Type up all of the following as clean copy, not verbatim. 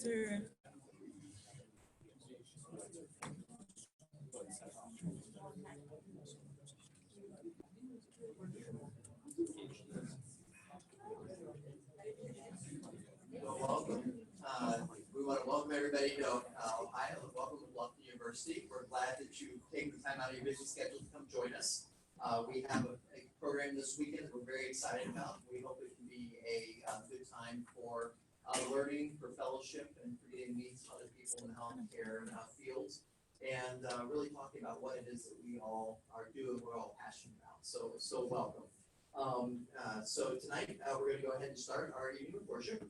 sir. Well, welcome. We want to welcome everybody to Ohio and welcome to Bluffton University. We're glad that you take the time out of your busy schedule to come join us. We have a program this weekend that we're very excited about. We hope it can be a good time for learning, for fellowship, and for getting to meet some other people in the healthcare fields, and really talking about what it is that we all are doing, we're all passionate about. So welcome. So tonight we're going to go ahead and start our evening of worship.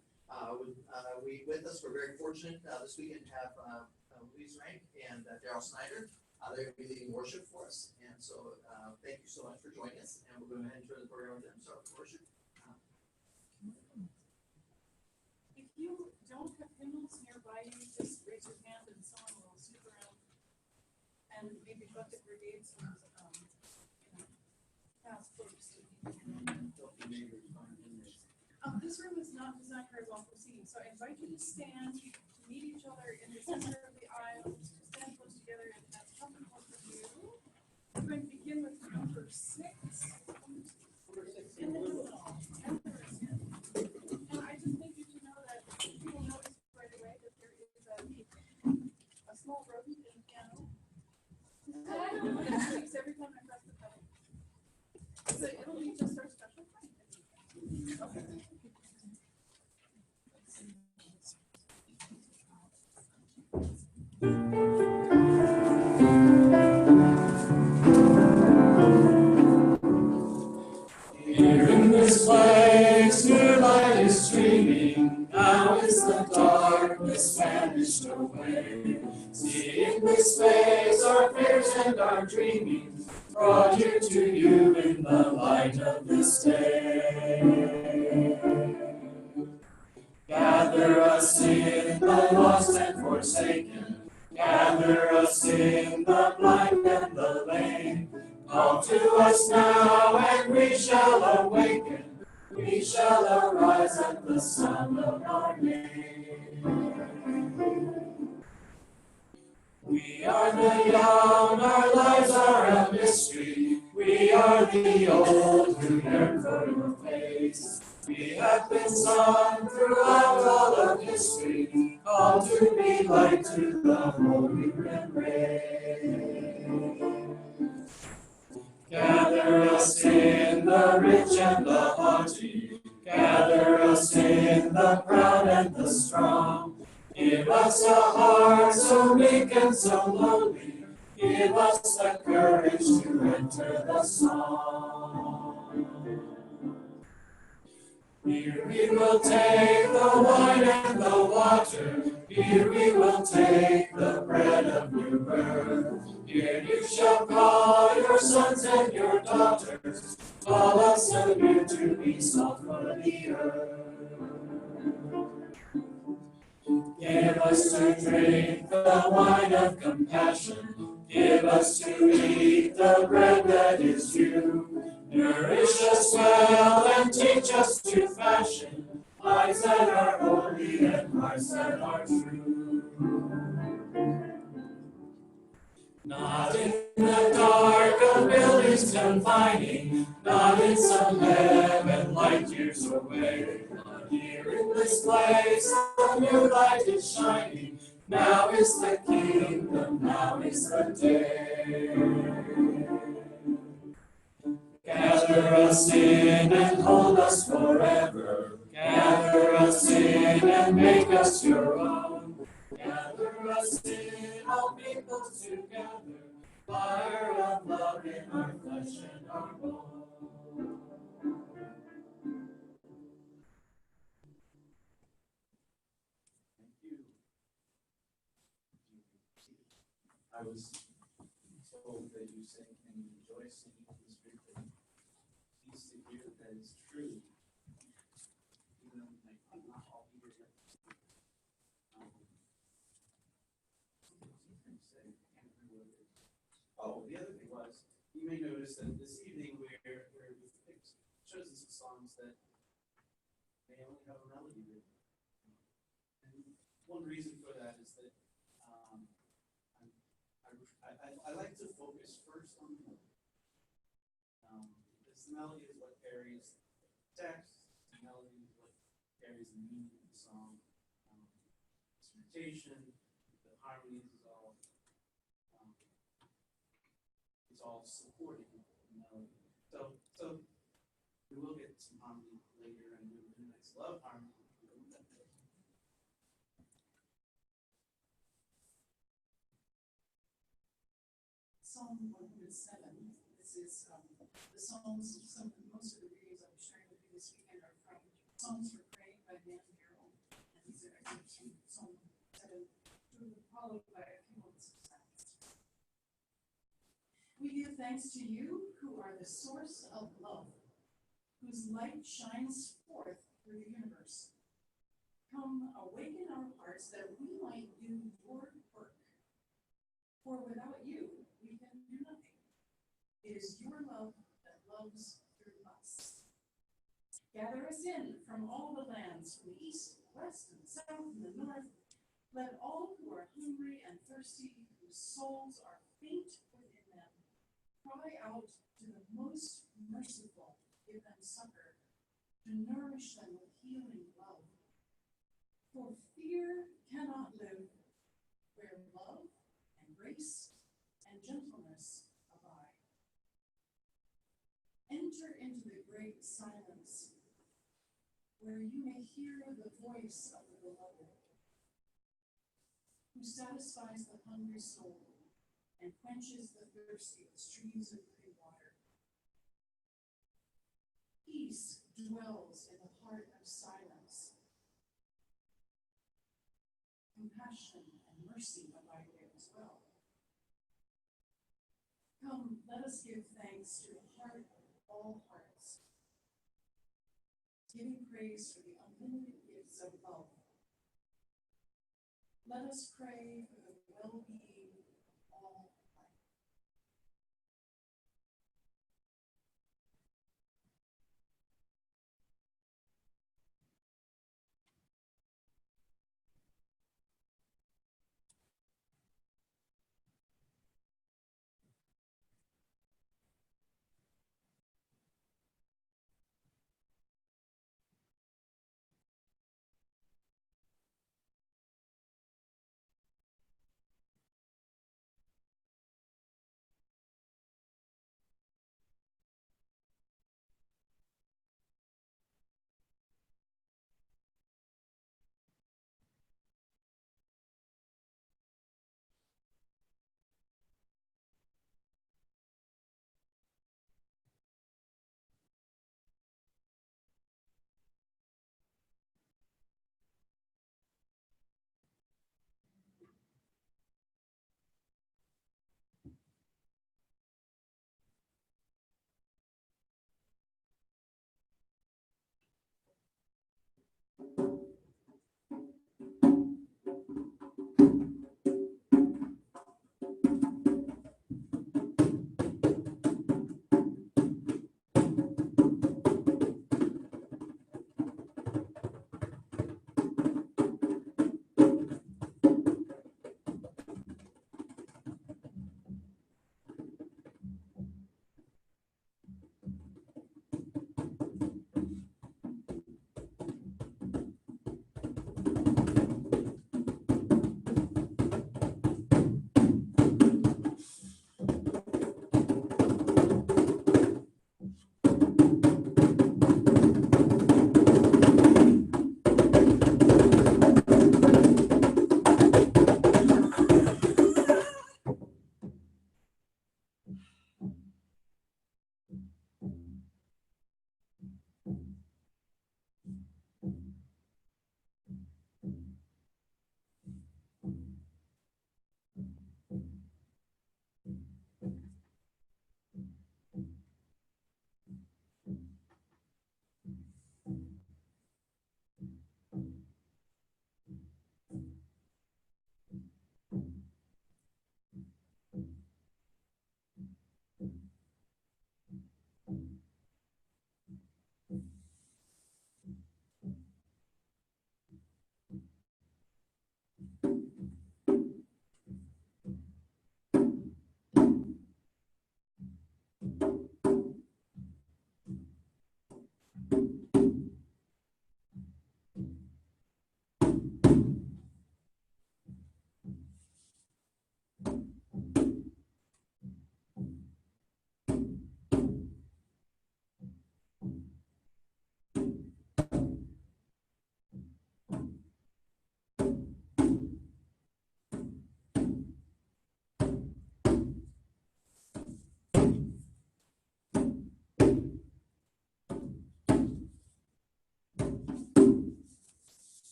With us, we're very fortunate this weekend to have Louise, Ranck, and Daryl Snider. They're going to be leading worship for us, and so thank you so much for joining us. And we'll go ahead and turn the program over to them. Start with worship. If you don't have hymnals nearby you, just raise your hand and someone will snoop around and maybe bucket brigade some fast folks. This room is not designed very well for seating, so I invite you to stand, to meet each other in the center of the aisle, to stand close together, and that's comfortable for you. We're going to begin with number 6. In the hymnal. And I just need you to know that you will notice right away that there is a small rodent in the piano. That speaks every time I press the pedal. So it'll be just our special friend. Okay. Here in this place, new light is streaming. Now is the darkness vanished away. See in this face our fears and our dreamings, brought here to you in the light of this day. Gather us in the lost and forsaken. Gather us in the blind and the lame. Call to us now, and we shall awaken. We shall arise at the sound of our name. We are the young, our lives are a mystery. We are the old who yearn for your face. We have been sung throughout all of history, called to be light to the holy embrace. Gather us in the rich and the haughty, gather us in the proud and the strong. Give us a heart so meek and so lowly, give us the courage to enter the song. Here we will take the wine and the water, here we will take the bread of new birth. Here you shall call your sons and your daughters, call us anew to be salt for the earth. Give us to drink the wine of compassion, give us to eat the bread that is you. Nourish us well and teach us to fashion lives that are holy and hearts that are true. Not in the dark of buildings confining, not in some heaven light years away, but here in this place a new light is shining. Now is the kingdom, now is the day. Gather us in and hold us forever. Gather us in and make us your own. Gather us in, all people together. Fire of love in our flesh and our bone. Thank you. I was told that you sang and rejoice singing to the Spirit. Pleased to hear that is true. Even though we might not all be here yet. Oh, the other thing was, you may notice that this evening we've chosen some songs that they only have a melody with. And one reason for that is that I like to focus first on the melody. Because the melody is what carries the text, the melody is what carries the meaning of the song. Instrumentation, the harmonies is all supporting the melody. So we will get some harmony later, and we love harmony. Psalm 107. This is the Psalms. Most of the readings I'll be sharing with you this weekend are from Psalms for Praying by Daryl, and these are excerpts from Psalm 7, followed by a few moments of silence. We give thanks to you, who are the source of love, whose light shines forth through the universe. Come, awaken our hearts that we might do your work. For without you, we can do nothing. It is your love that loves through us. Gather us in from all the lands, from the east, west, and south, and the north. Let all who are hungry and thirsty, whose souls are faint within them, cry out to the most merciful, give them succor, to nourish them with healing love. For fear cannot live where love and grace and gentleness abide. Enter into the great silence, where you may hear the voice of the beloved, who satisfies the hungry soul and quenches the thirsty with streams of living water. Peace dwells in the heart of silence. Compassion and mercy abide there as well. Come, let us give thanks to the heart of all hearts, giving praise for the unlimited gifts of love. Let us pray for the well-being of all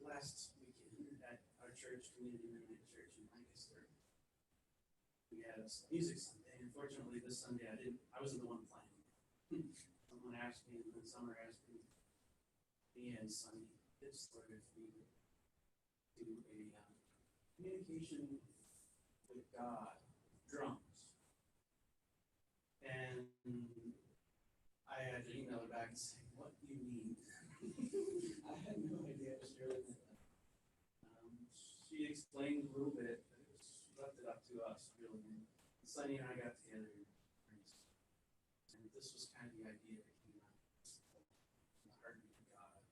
Last weekend at our church, Community Midnight Church in Lancaster, we had a music Sunday. Unfortunately, this Sunday I wasn't the one playing. Someone asked me, and then Summer asked me and Sunny this sort of we would do a communication with God drums. And I had to email her back and say, what do you mean? I had no idea what she really meant. She explained a little bit, but it was left it up to us, really. And Sunny and I got together and this was kind of the idea that came out of the heartbeat of God.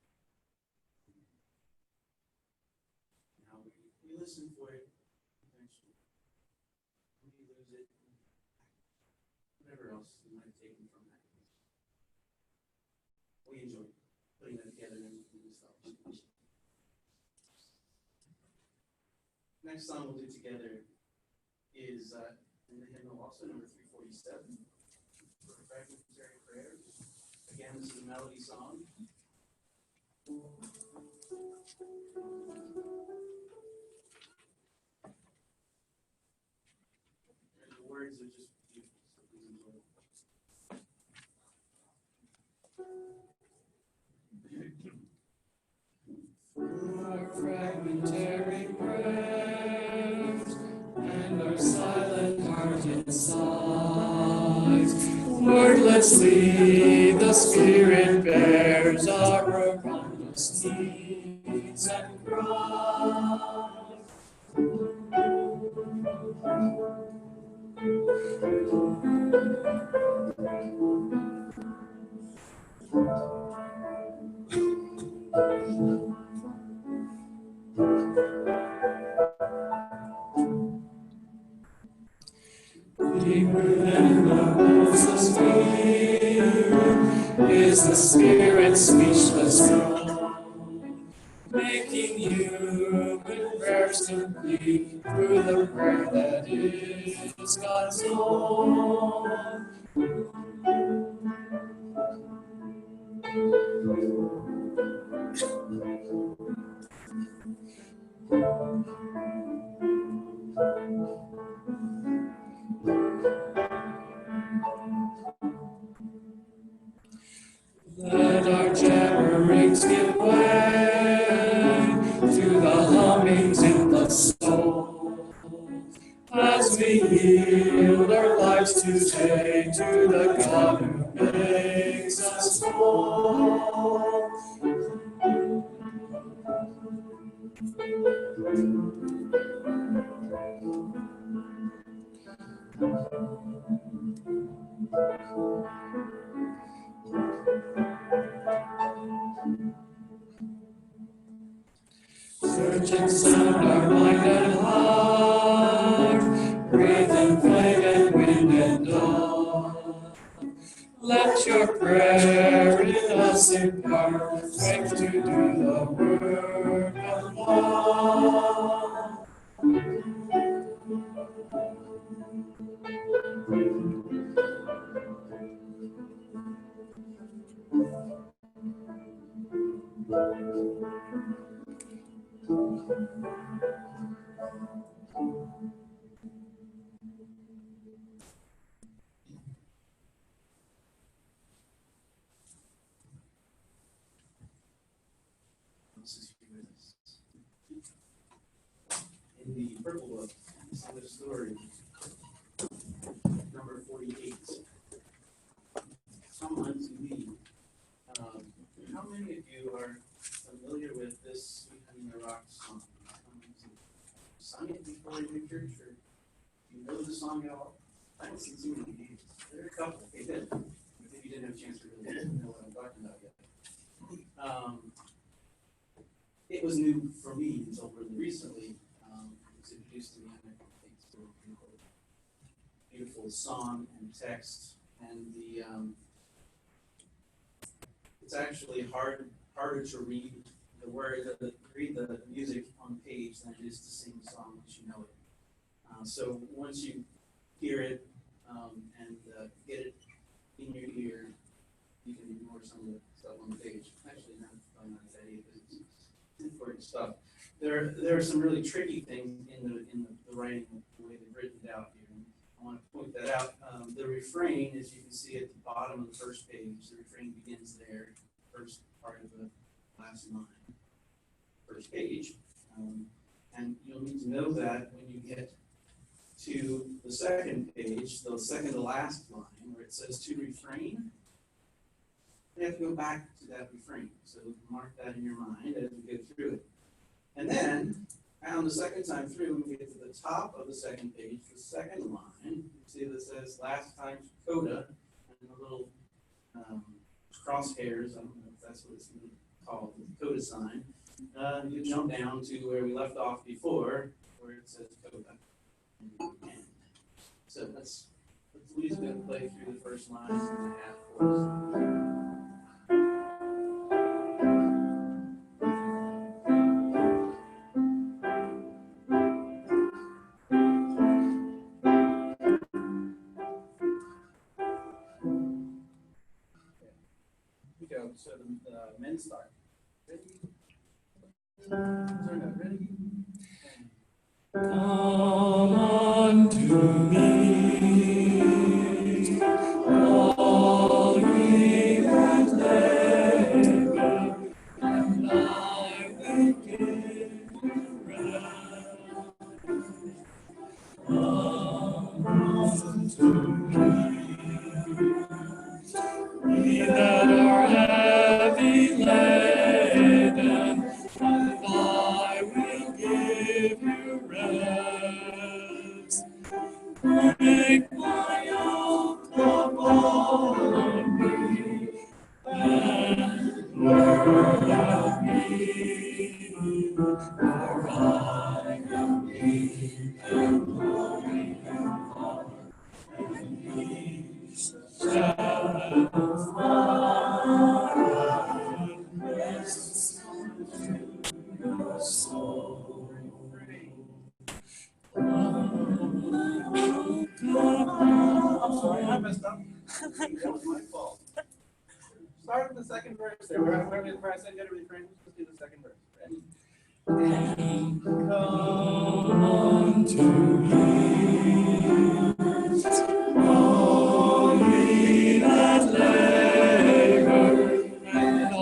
You know, we listen for it eventually. We lose it, whatever else we might have taken from that. We enjoy putting that together and this fellowship. Next song we'll do together is in the hymnal also number 347 for fragmentary prayers. Again, this is a melody song. And the words are just beautiful, so please enjoy them. Through our fragmentary prayers and our silent hearted sighs, wordlessly the Spirit bears our profoundest needs and cries. Deeper than the roses deep is the Spirit's speechless tone, making human prayers complete through the prayer that is God's own. Let our jamborings give way to the hummings in the soul, as we yield our lives today to the God who makes us whole. Search and sound our mind and heart, breathe and flame and wind and dawn. Let your prayer in us impart strength to do the work of love. This is here with us. In the purple book, the story, number 48. Someone to lead. How many of you are familiar with this Sweet Honey in the Rock song? Sung it before in your church, or do you know the song at all? I haven't seen too many of you. There are a couple. They did. Maybe you didn't have a chance to really know what I'm talking about yet. It was new for me until really recently. It was introduced to me, and I think it's a beautiful song and text, and it's actually harder to read the music on the page than it is to sing the song once you know it. So once you hear it and get it in your ear, you can ignore some of the stuff on the page. Actually, not that either. It's important stuff. There are some really tricky things in the writing, the way they've written it out here. And I want to point that out. The refrain, as you can see at the bottom of the first page, the refrain begins there, first part of the last line, first page. And you'll need to know that when you get to the second page, the second to last line, where it says to refrain, you have to go back to that refrain. So mark that in your mind as we go through it. And then, on the second time through, when we get to the top of the second page, the second line, you see that says last time's coda, and the little crosshairs, I don't know if that's what it's called, the coda sign. You jump down to where we left off before, where it says coda. And so let's Louise going to play through the first lines and the half chorus. So the men start. Ready? Ready? Come unto me, all ye that labor, and I will give you rest. Come unto me, ye that are heavy laden, and I will give you rest. Take my yoke upon me, and learn of me, for I am meek and lowly in heart, sorry, I messed up. That was my fault. Start with the second verse there. Where I said get a refrain, let's do the second verse. Ready? Come unto me, all ye that labor, and I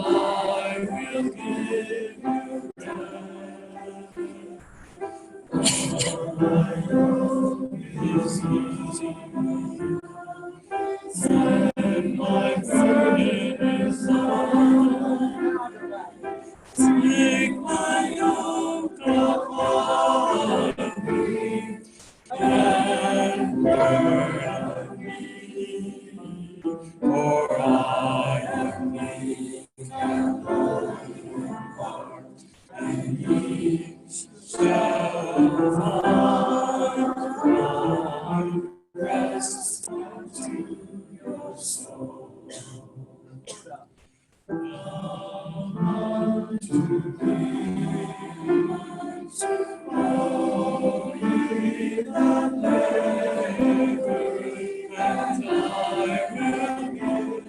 will give you rest. My yoke is easy, and my burden is light. Take my yoke upon me, and learn of me, for I am meek and lowly in heart, and ye shall find rest unto your soul. Come unto me, all ye that labor, and I will give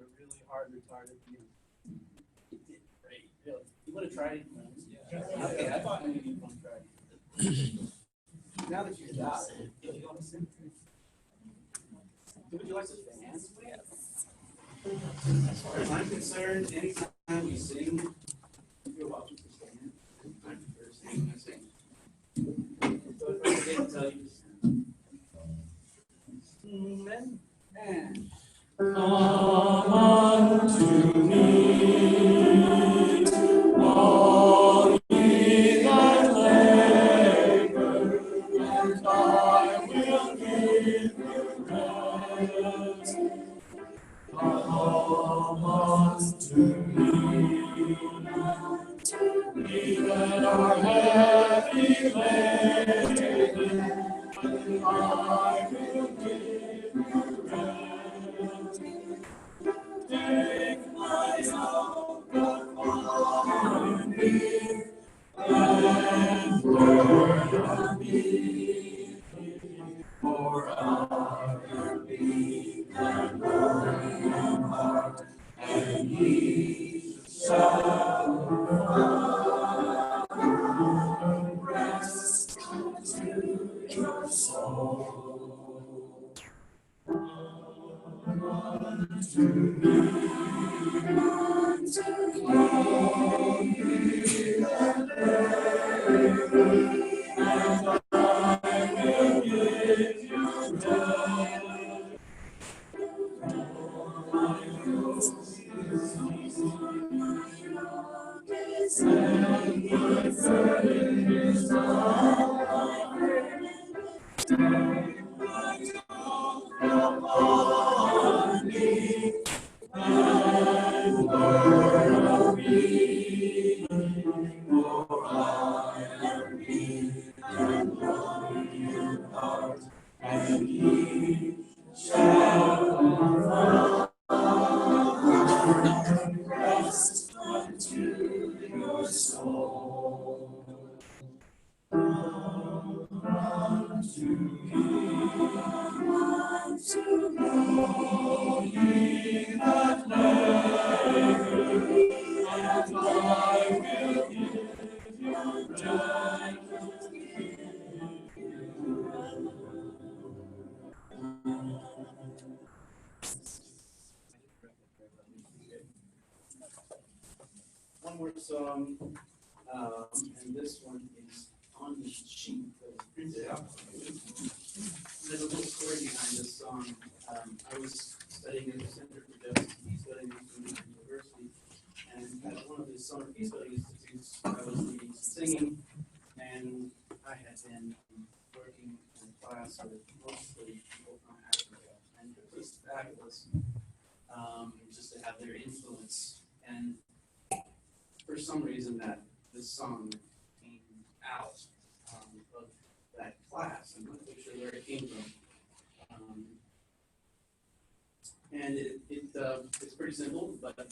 A really hard retarded view. You did great, really. You would have tried it. Okay, I thought maybe you'd want to try it. Now that you got it, do you want to sing? Would you like to dance? As far as I'm concerned, anytime we sing, you're welcome to stand. I prefer singing when I sing. So if I forget to tell you to sing. And Come unto me, all ye that labor, and I will give you rest. Come unto me, ye that are heavy laden, and I will give you rest. Take my yoke upon me, and learn of me, for I am meek and lowly in heart, and ye shall find rest unto your soul. Unto me, all ye that labor, and I will give you rest. My yoke is easy, and my burden is light. Take my yoke upon me, and learn of me, for I am meek and lowly in heart, and ye shall find rest unto your soul. Come unto me, all ye that labor, and I will give you rest. one more song, and this one is on the sheet that was printed out. There's a little story behind this song. I was studying at the Center for Justice Peace Building at the University, and at one of the summer peace building institutes, I was leading some singing, and I had been working in a class with mostly people from Africa, and it was fabulous, just to have their influence. And for some reason, this song came out of that class. I'm not quite sure where it came from. And it's pretty simple, but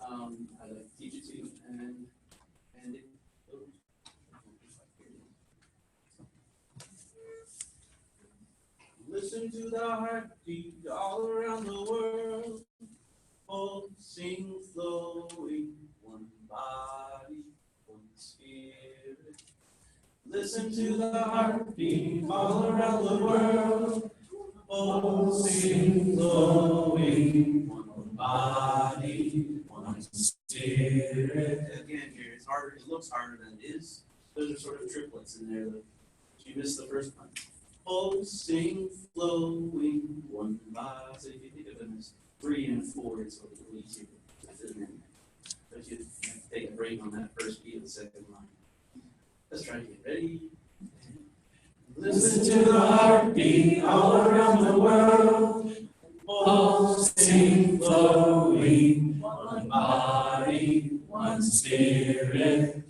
I'd like to teach it to you, and it. Listen to the heartbeat all around the world, pulsing, flowing, one body, one spirit. Listen to the heartbeat all around the world, pulsing, flowing, one body, one spirit. Again, here it's harder. It looks harder than it is. Those are sort of triplets in there. You missed the first one. Pulsing, flowing, one body. So if you think of them as 3 and 4, it's a little easier. But you have to take a break on that first beat of the second line. Let's try to get ready. Listen to the heartbeat all around the world. Pulsing, flowing, one body, one spirit.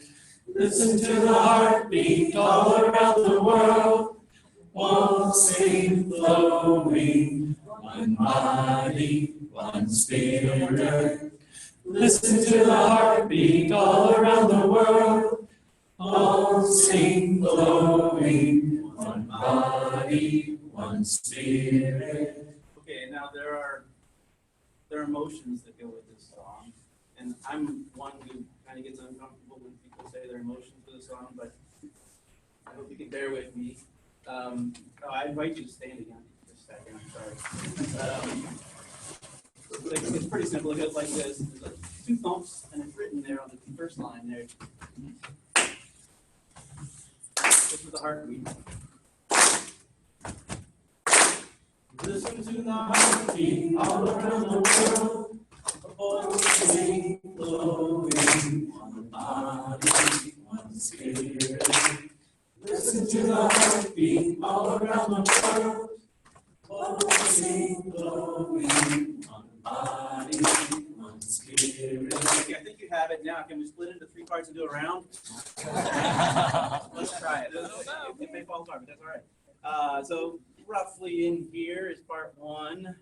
Listen to the heartbeat all around the world. Pulsing, flowing, one body, one spirit. Listen to the heartbeat all around the world. Pulsing, flowing, one body, one spirit. Okay, now there are emotions that go with this song, and I'm one who kind of gets uncomfortable when people say their emotions for the song, but I hope you can bear with me. I invite you to stand again for a second. I'm sorry. It's pretty simple. It goes like this. There's like 2 thumps, and it's written there on the first line there. This is the heartbeat. Listen to the heartbeat all around the world. Pulsing, flowing, one body, one spirit. Listen to the heartbeat all around the world. Pulsing, flowing, one body, one spirit. Okay, I think you have it now. Can we split into 3 parts and do a round? Let's try it. It may fall apart, but that's all right. So roughly in here is part 1.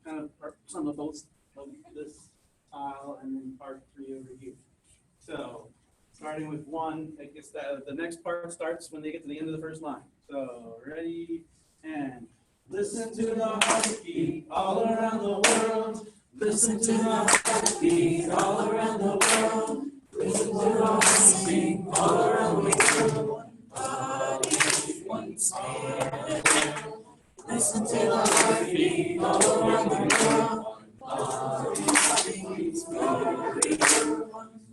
Kind of some of both of this tile, and then part 3 over here. So starting with 1, I guess the next part starts when they get to the end of the first line. So ready, and listen to the heartbeat all around the world. Listen to the heartbeat all around the world. Listen to the heartbeat all around the world. One body, one spirit. Listen to the heartbeat all around the world. One body, one spirit.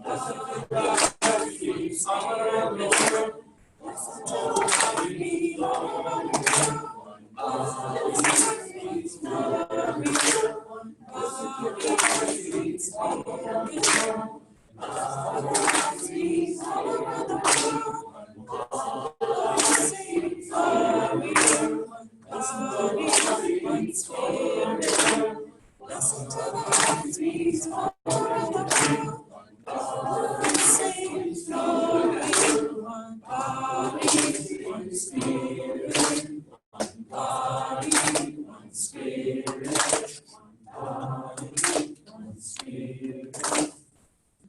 Listen to the heartbeat all around the world. Listen to the heartbeat all around the world.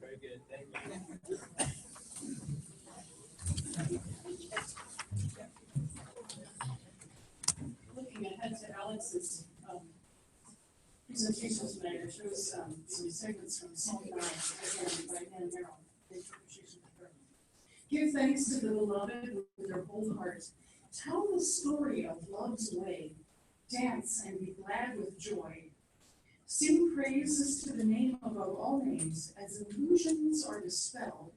Very good, thank you. Looking ahead to Alex's presentation tonight, it shows some segments from Psalm 9, again, by Daryl, the interpretation of prayer. Give thanks to the beloved with your whole heart. Tell the story of love's way. Dance and be glad with joy. Sing praises to the name above all names, as illusions are dispelled,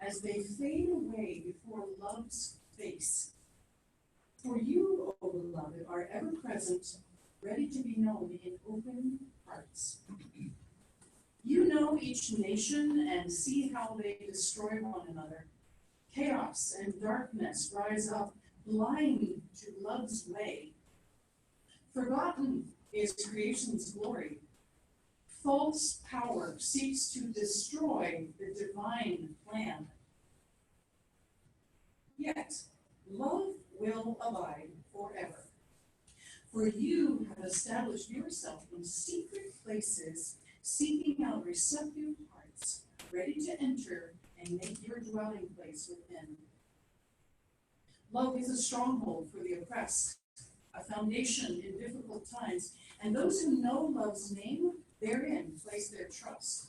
as they fade away before love's face. For you, O beloved, are ever present, ready to be known in open hearts. You know each nation and see how they destroy one another. Chaos and darkness rise up, blind to love's way. Forgotten is creation's glory. False power seeks to destroy the divine plan. Yet, love will abide forever. For you have established yourself in secret places seeking out receptive hearts, ready to enter and make your dwelling place within. Love is a stronghold for the oppressed, a foundation in difficult times, and those who know love's name therein place their trust.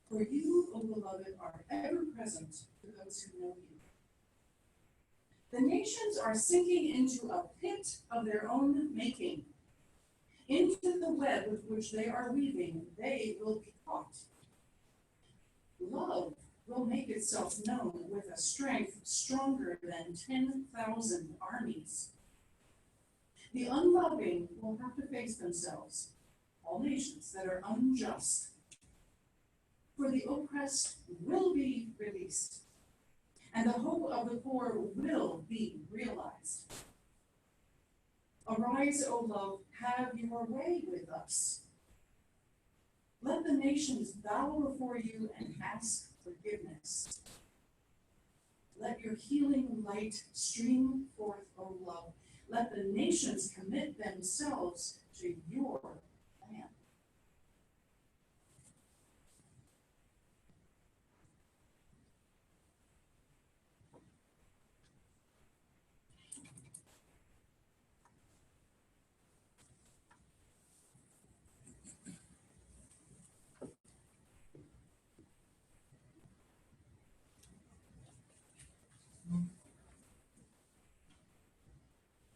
For you, O beloved, are ever present to those who know you. The nations are sinking into a pit of their own making. Into the web with which they are weaving, they will be caught. Love will make itself known with a strength stronger than 10,000 armies. The unloving will have to face themselves, all nations that are unjust. For the oppressed will be released, and the hope of the poor will be realized. Arise, O love, have your way with us. Let the nations bow before you and ask forgiveness. Let your healing light stream forth, O love. Let the nations commit themselves to your plan.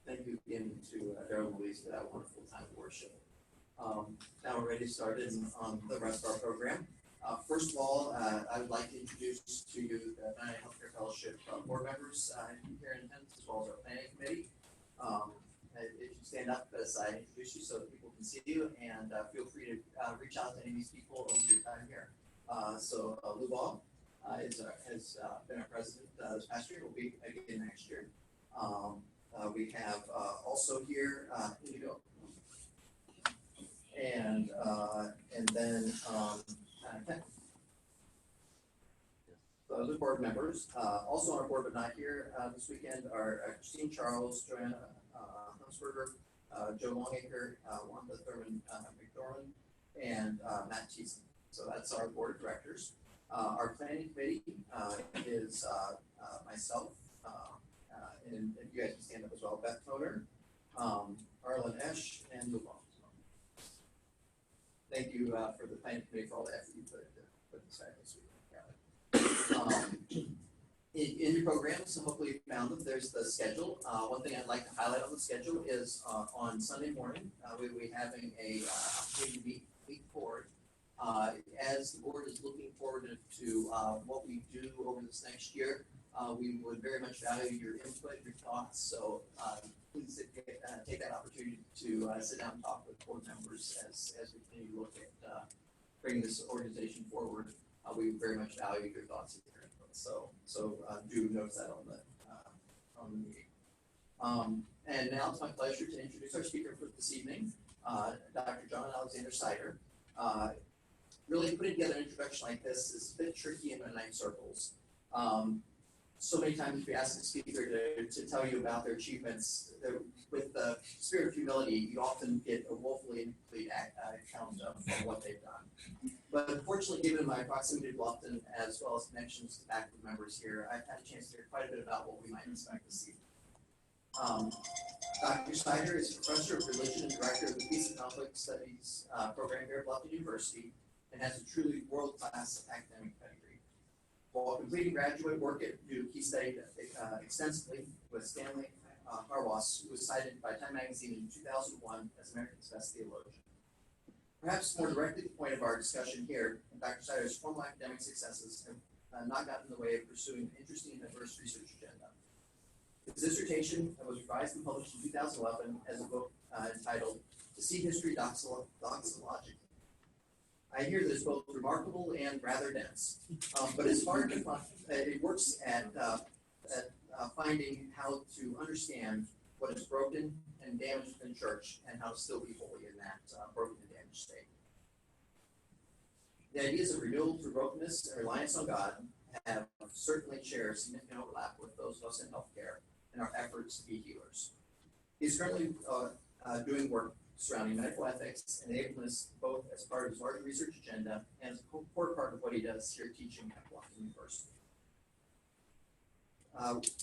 Thank you again to Daryl and Louise for that wonderful time of worship. Now we're ready to start on the rest of our program. First of all, I would like to introduce to you the United Healthcare Fellowship board members here in attendance, as well as our planning committee. If you stand up as I introduce you so that people can see you, and feel free to reach out to any of these people over your time here. Louise has been our president this past year, will be again next year. We have also here Indigo, and then Ken. Those are board members. Also on our board but not here this weekend are Christine Charles, Joanna Hunsberger, Joe Longacre, Wanda Thurman McDormand, and Matt Thiessen. So that's our board of directors. Our planning committee is myself, and you guys can stand up as well, Beth Toner, Arlen Esch, and Louise. Thank you for the planning committee for all the effort you put aside this week. In your programs, so hopefully you found them. There's the schedule. One thing I'd like to highlight on the schedule is on Sunday morning, we'll be having a opportunity to meet forward. As the board is looking forward to what we do over this next year, we would very much value your input, your thoughts. So please take that opportunity to sit down and talk with board members as we continue to look at bringing this organization forward. We very much value your thoughts and your input. So do notice that on the meeting. And now it's my pleasure to introduce our speaker for this evening, Dr. John Alexander Snider. Really putting together an introduction like this is a bit tricky in the 9 circles. So many times if you ask the speaker to tell you about their achievements, with the spirit of humility, you often get a woefully incomplete account of what they've done. But unfortunately, given my proximity to Bluffton, as well as connections to faculty members here, I've had a chance to hear quite a bit about what we might expect to see. Dr. Snider is professor of religion and director of the Peace and Conflict Studies program here at Bluffton University, and has a truly world-class academic pedigree. While completing graduate work at Duke, he studied extensively with Stanley Harwas, who was cited by Time Magazine in 2001 as America's best theologian. Perhaps more directly to the point of our discussion here, Dr. Snider's formal academic successes have not gotten in the way of pursuing an interesting and diverse research agenda. His dissertation was revised and published in 2011 as a book entitled To See History Doxologically. I hear that it's both remarkable and rather dense, but it's hard to find. It works at finding how to understand what is broken and damaged in the church and how to still be holy in that broken and damaged state. The ideas of renewal through brokenness and reliance on God have certainly shared significant overlap with those of us in healthcare and our efforts to be healers. He's currently doing work surrounding medical ethics and ableness, both as part of his larger research agenda and as a core part of what he does here teaching at Washington University.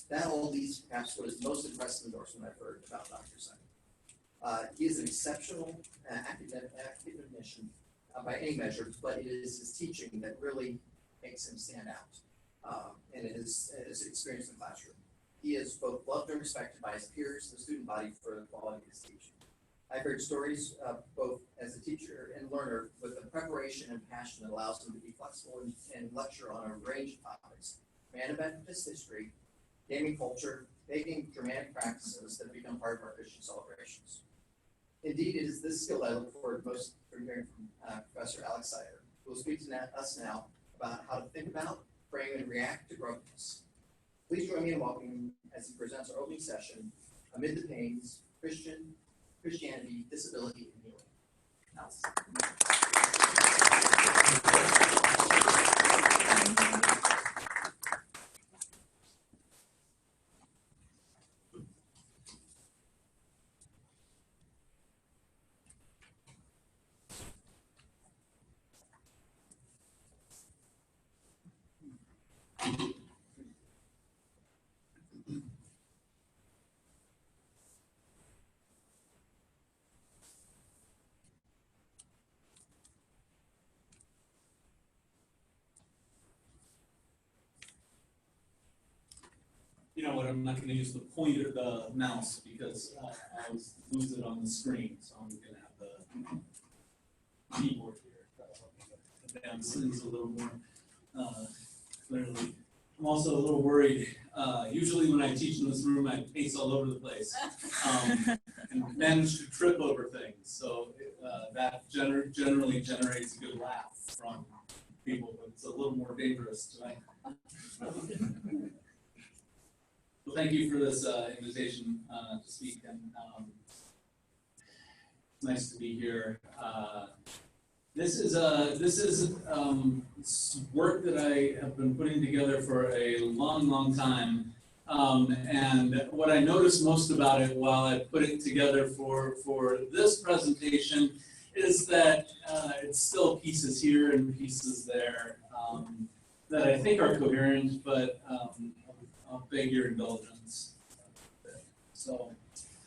That all leads to perhaps what is the most impressive endorsement I've heard about Dr. Snider. He is an exceptional academician by any measure, but it is his teaching that really makes him stand out, and his experience in the classroom. He is both loved and respected by his peers and the student body for the quality of his teaching. I've heard stories both as a teacher and learner with the preparation and passion that allows him to be flexible and lecture on a range of topics, from Anabaptist history, gaming culture, making dramatic practices that become part of our Christian celebrations. Indeed, it is this skill that I look forward most from hearing from Professor Alex Snider, who will speak to us now about how to think about, frame, and react to brokenness. Please join me in welcoming him as he presents our opening session, Amid the Pains, Christianity, Disability, and Healing. Alex. You know what, I'm not gonna use the pointer, the mouse, because I was lose it on the screen, so I'm gonna have the keyboard here. Advance things a little more clearly. I'm also a little worried. Usually when I teach in this room, I pace all over the place and manage to trip over things. So that generally generates a good laugh from people, but it's a little more dangerous tonight. Well, thank you for this invitation to speak, and it's nice to be here. This is work that I have been putting together for a long time, and what I noticed most about it while I put it together for this presentation is that it's still pieces here and pieces there that I think are coherent, but I'll beg your indulgence. So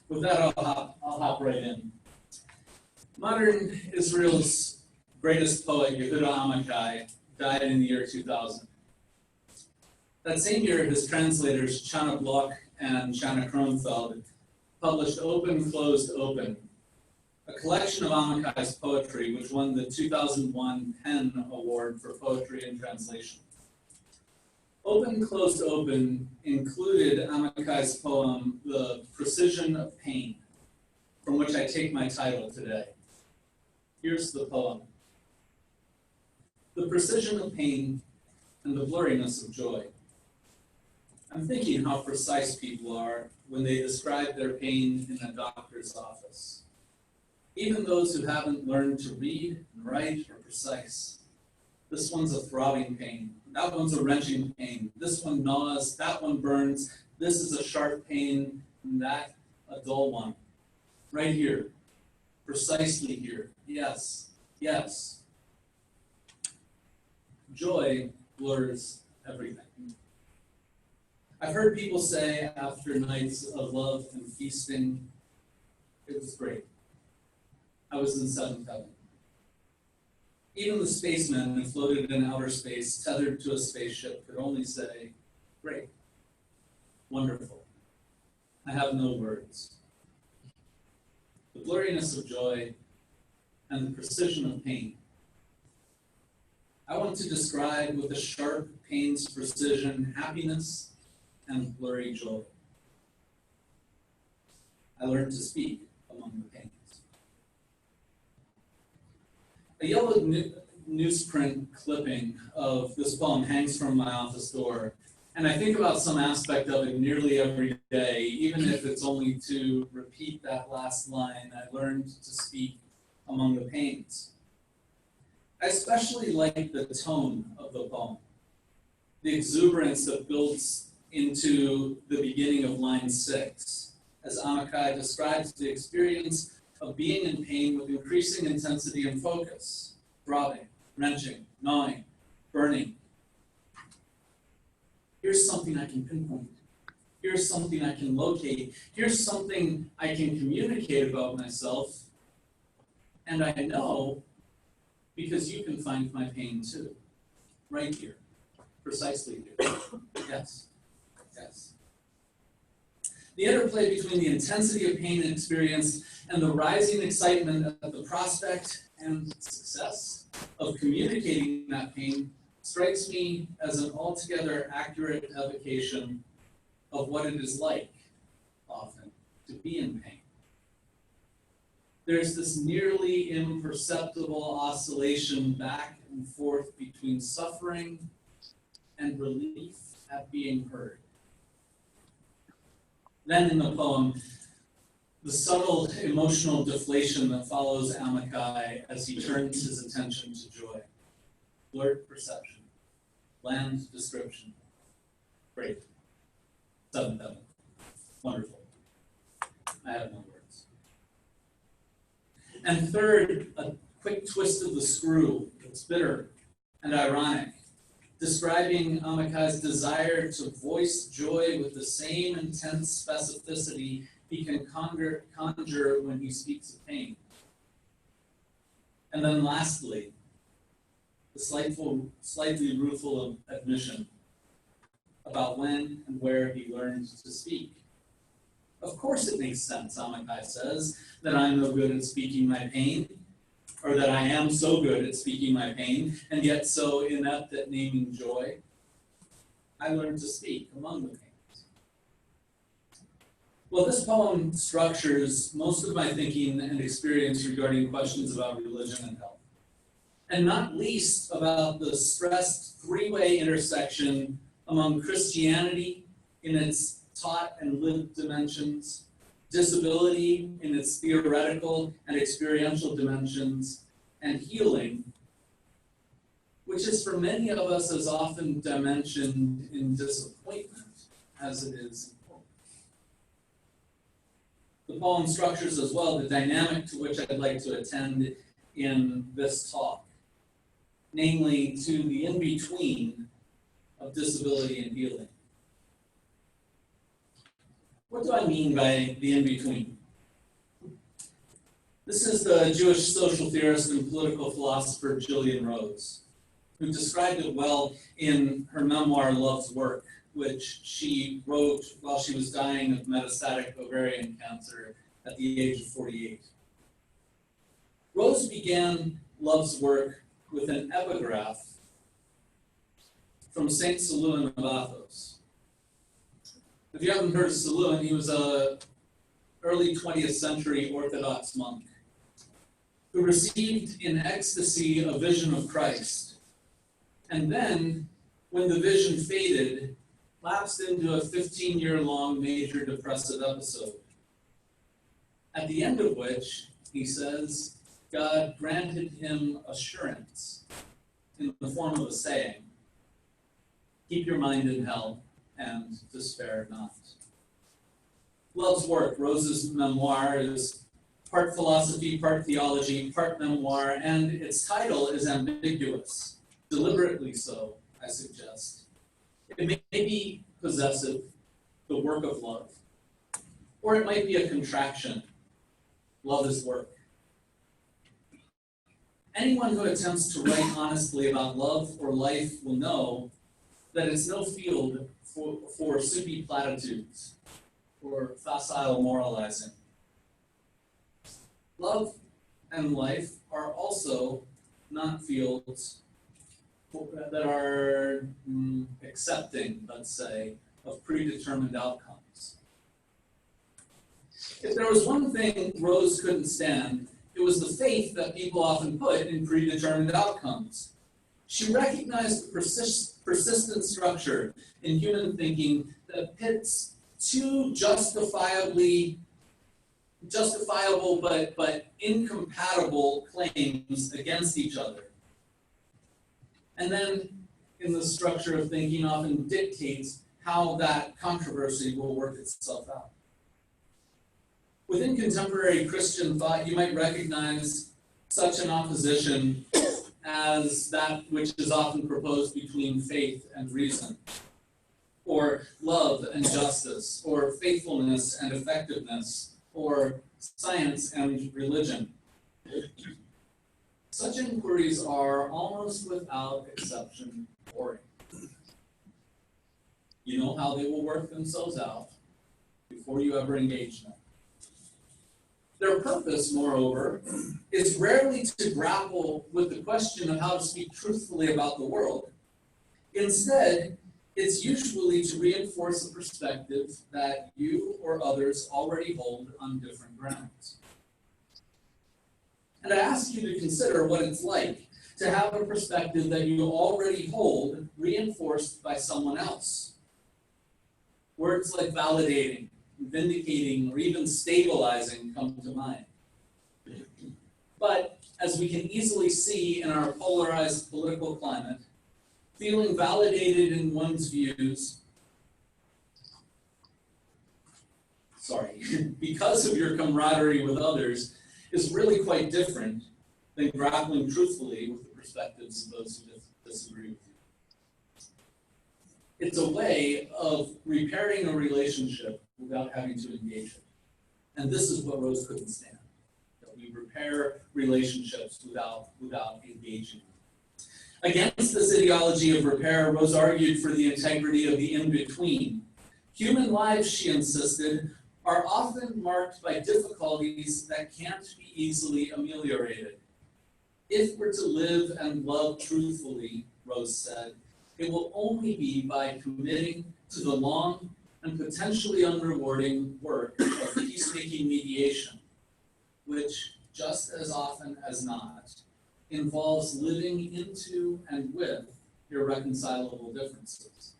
with that, I'll hop right in. Modern Israel's greatest poet, Yehuda Amichai, died in the year 2000. That same year, his translators, Chana Bloch and Chana Kronfeld, published Open, Closed, Open, a collection of Amichai's poetry, which won the 2001 PEN Award for Poetry and Translation. Open, Closed, Open included Amichai's poem, The Precision of Pain, from which I take my title today. Here's the poem. The precision of pain and the blurriness of joy. I'm thinking how precise people are when they describe their pain in a doctor's office. Even those who haven't learned to read and write are precise. This one's a throbbing pain. That one's a wrenching pain. This one gnaws. That one burns. This is a sharp pain. And that a dull one. Right here. Precisely here. Yes. Yes. Joy blurs everything. I've heard people say after nights of love and feasting, it was great. I was in seventh heaven. Even the spacemen who floated in outer space, tethered to a spaceship, could only say, great, wonderful. I have no words. The blurriness of joy and the precision of pain. I want to describe with a sharp pain's precision happiness and blurry joy. I learned to speak among the pains. A yellow newsprint clipping of this poem hangs from my office door, and I think about some aspect of it nearly every day, even if it's only to repeat that last line, I learned to speak among the pains. I especially like the tone of the poem, the exuberance that builds into the beginning of line 6, as Amichai describes the experience of being in pain with increasing intensity and focus, throbbing, wrenching, gnawing, burning. Here's something I can pinpoint. Here's something I can locate. Here's something I can communicate about myself. And I know because you can find my pain too. Right here. Precisely here. Yes. Yes. The interplay between the intensity of pain experienced and the rising excitement at the prospect and success of communicating that pain strikes me as an altogether accurate evocation of what it is like, often, to be in pain. There's this nearly imperceptible oscillation back and forth between suffering and relief at being heard. Then in the poem, the subtle emotional deflation that follows Amakai as he turns his attention to joy. Blurred perception, bland description. Great. 7th heaven. Wonderful. I have no words. And third, a quick twist of the screw. It's bitter and ironic, describing Amakai's desire to voice joy with the same intense specificity he can conjure when he speaks of pain. And then lastly, the slightly rueful admission about when and where he learned to speak. Of course it makes sense, Amakai says, that I'm no good at speaking my pain, or that I am so good at speaking my pain, and yet so inept at naming joy. I learned to speak among the pains. Well, this poem structures most of my thinking and experience regarding questions about religion and health, and not least about the stressed three-way intersection among Christianity in its taught and lived dimensions, disability in its theoretical and experiential dimensions, and healing, which is for many of us as often dimensioned in disappointment as it is in hope. The poem structures as well the dynamic to which I'd like to attend in this talk, namely to the in-between of disability and healing. What do I mean by the in-between? This is the Jewish social theorist and political philosopher Gillian Rose, who described it well in her memoir, Love's Work, which she wrote while she was dying of metastatic ovarian cancer at the age of 48. Rose began Love's Work with an epigraph from Saint Silouan of Athos. If you haven't heard of Silouan, he was an early 20th century Orthodox monk who received in ecstasy a vision of Christ, and then, when the vision faded, lapsed into a 15-year-long major depressive episode, at the end of which, he says, God granted him assurance in the form of a saying, keep your mind in hell and despair not. Love's Work, Rose's memoir, is part philosophy, part theology, part memoir, and its title is ambiguous, deliberately so, I suggest. It may be possessive, the work of love, or it might be a contraction, love is work. Anyone who attempts to write honestly about love or life will know that it's no field for soupy platitudes or facile moralizing. Love and life are also not fields that are accepting, let's say, of predetermined outcomes. If there was one thing Rose couldn't stand, it was the faith that people often put in predetermined outcomes. She recognized the persistent structure in human thinking that pits two justifiable but incompatible claims against each other. And then, in the structure of thinking, often dictates how that controversy will work itself out. Within contemporary Christian thought, you might recognize such an opposition as that which is often proposed between faith and reason, or love and justice, or faithfulness and effectiveness, or science and religion. Such inquiries are almost without exception boring. You know how they will work themselves out before you ever engage them. Their purpose, moreover, is rarely to grapple with the question of how to speak truthfully about the world. Instead, it's usually to reinforce a perspective that you or others already hold on different grounds. And I ask you to consider what it's like to have a perspective that you already hold reinforced by someone else. Words like validating, vindicating, or even stabilizing come to mind. But as we can easily see in our polarized political climate, feeling validated in one's views, because of your camaraderie with others, is really quite different than grappling truthfully with the perspectives of those who disagree with you. It's a way of repairing a relationship without having to engage it. And this is what Rose couldn't stand, that we repair relationships without engaging them. Against this ideology of repair, Rose argued for the integrity of the in-between. Human lives, she insisted, are often marked by difficulties that can't be easily ameliorated. If we're to live and love truthfully, Rose said, it will only be by committing to the long and potentially unrewarding work of peacemaking mediation, which, just as often as not, involves living into and with irreconcilable differences.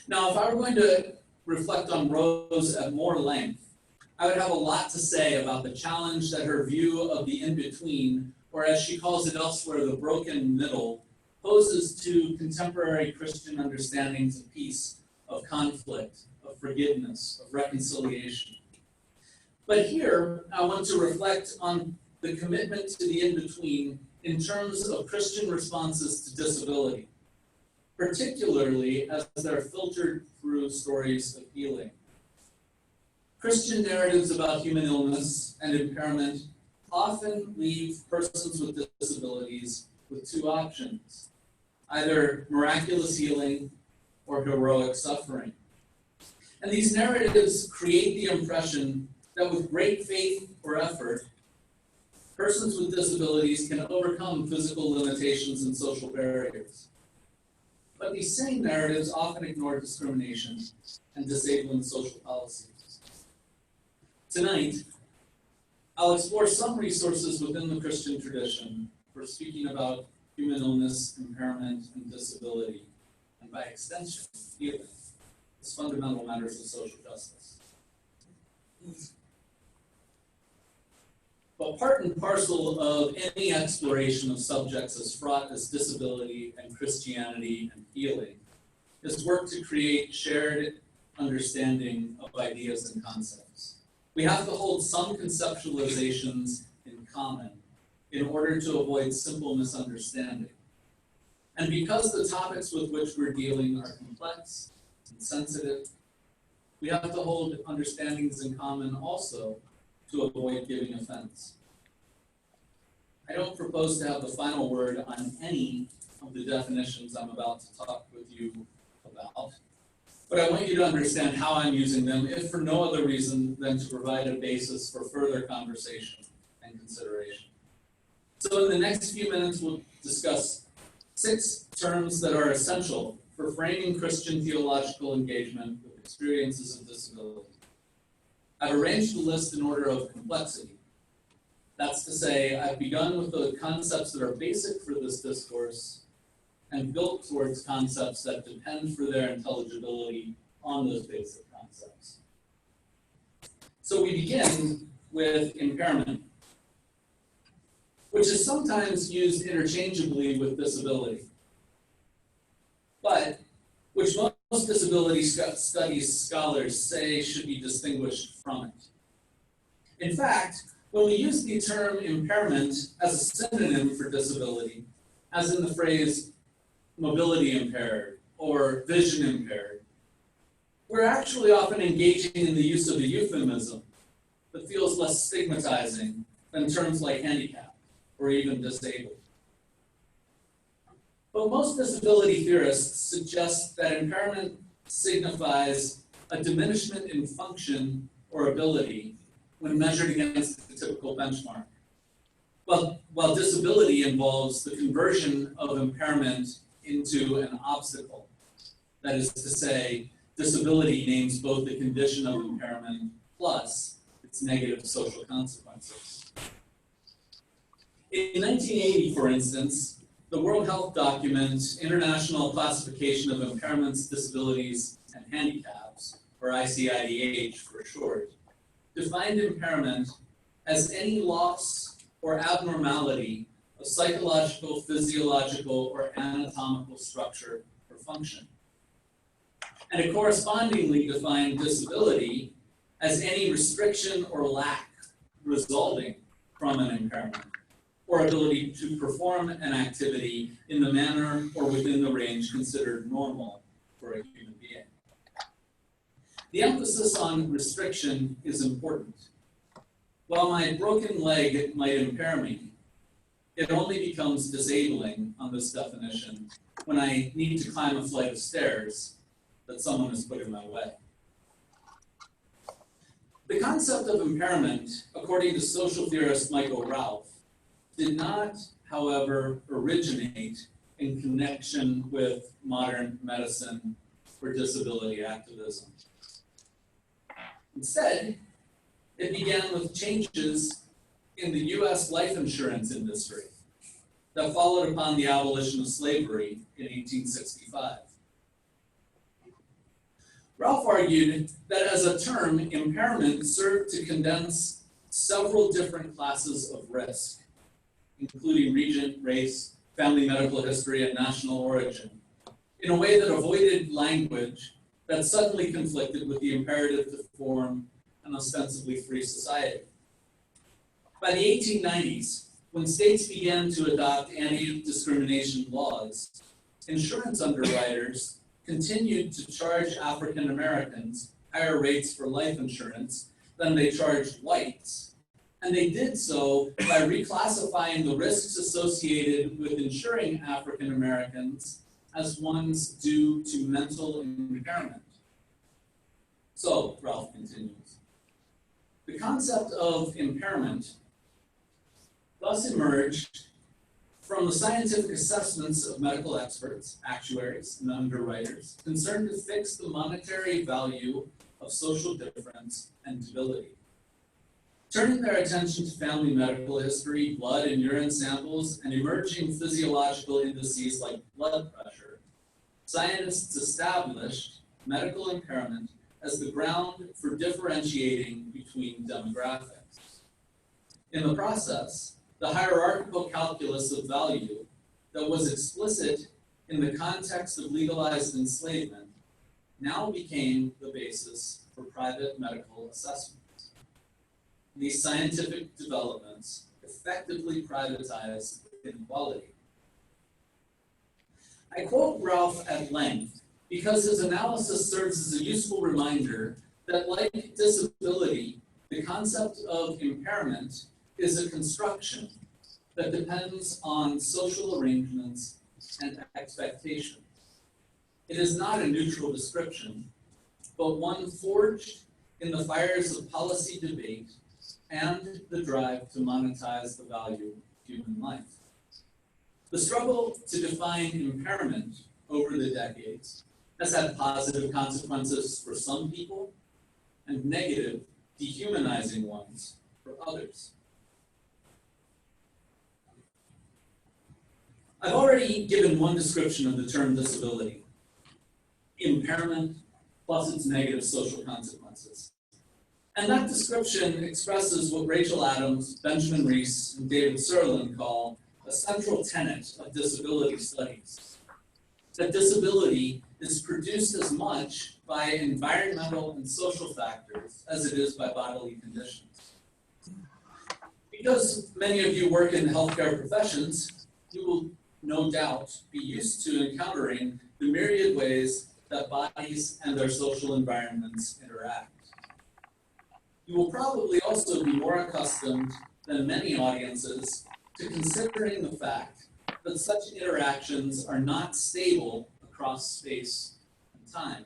Now, if I were going to reflect on Rose at more length, I would have a lot to say about the challenge that her view of the in-between, or as she calls it elsewhere, the broken middle, poses to contemporary Christian understandings of peace, of conflict, of forgiveness, of reconciliation. But here, I want to reflect on the commitment to the in-between in terms of Christian responses to disability, particularly as they're filtered through stories of healing. Christian narratives about human illness and impairment often leave persons with disabilities with two options: either miraculous healing or heroic suffering. And these narratives create the impression that with great faith or effort, persons with disabilities can overcome physical limitations and social barriers. But these same narratives often ignore discrimination and disabling social policies. Tonight, I'll explore some resources within the Christian tradition for speaking about human illness, impairment, and disability, and by extension, healing, as fundamental matters of social justice. But part and parcel of any exploration of subjects as fraught as disability and Christianity and healing is work to create shared understanding of ideas and concepts. We have to hold some conceptualizations in common in order to avoid simple misunderstanding. And because the topics with which we're dealing are complex and sensitive, we have to hold understandings in common also to avoid giving offense. I don't propose to have the final word on any of the definitions I'm about to talk with you about, but I want you to understand how I'm using them, if for no other reason than to provide a basis for further conversation and consideration. So in the next few minutes, we'll discuss 6 terms that are essential for framing Christian theological engagement with experiences of disability. I've arranged the list in order of complexity. That's to say, I've begun with the concepts that are basic for this discourse and built towards concepts that depend for their intelligibility on those basic concepts. So we begin with impairment, which is sometimes used interchangeably with disability, but which most disability studies scholars say should be distinguished from it. In fact, when we use the term impairment as a synonym for disability, as in the phrase mobility impaired or vision impaired, we're actually often engaging in the use of a euphemism that feels less stigmatizing than terms like handicap or even disabled. But most disability theorists suggest that impairment signifies a diminishment in function or ability when measured against the typical benchmark. While disability involves the conversion of impairment into an obstacle. That is to say, disability names both the condition of impairment plus its negative social consequences. In 1980, for instance, the World Health document, International Classification of Impairments, Disabilities, and Handicaps, or ICIDH for short, defined impairment as any loss or abnormality of psychological, physiological, or anatomical structure or function. And it correspondingly defined disability as any restriction or lack resulting from an impairment, or ability to perform an activity in the manner or within the range considered normal for a human being. The emphasis on restriction is important. While my broken leg might impair me, it only becomes disabling on this definition when I need to climb a flight of stairs that someone has put in my way. The concept of impairment, according to social theorist Michael Ralph, did not, however, originate in connection with modern medicine or disability activism. Instead, it began with changes in the U.S. life insurance industry that followed upon the abolition of slavery in 1865. Ralph argued that as a term, impairment served to condense several different classes of risk, including region, race, family medical history, and national origin, in a way that avoided language that suddenly conflicted with the imperative to form an ostensibly free society. By the 1890s, when states began to adopt anti-discrimination laws, insurance underwriters continued to charge African Americans higher rates for life insurance than they charged whites, and they did so by reclassifying the risks associated with insuring African Americans as ones due to mental impairment. So, Ralph continues, the concept of impairment thus emerged from the scientific assessments of medical experts, actuaries, and underwriters concerned to fix the monetary value of social difference and debility. Turning their attention to family medical history, blood and urine samples, and emerging physiological indices like blood pressure, scientists established medical impairment as the ground for differentiating between demographics. In the process, the hierarchical calculus of value that was explicit in the context of legalized enslavement now became the basis for private medical assessments. These scientific developments effectively privatized inequality. I quote Ralph at length because his analysis serves as a useful reminder that, like disability, the concept of impairment is a construction that depends on social arrangements and expectations. It is not a neutral description, but one forged in the fires of policy debate and the drive to monetize the value of human life. The struggle to define impairment over the decades has had positive consequences for some people and negative, dehumanizing ones for others. I've already given one description of the term disability, impairment plus its negative social consequences. And that description expresses what Rachel Adams, Benjamin Rees, and David Serlin call a central tenet of disability studies. That disability is produced as much by environmental and social factors as it is by bodily conditions. Because many of you work in healthcare professions, you will no doubt be used to encountering the myriad ways that bodies and their social environments interact. You will probably also be more accustomed than many audiences to considering the fact that such interactions are not stable across space and time.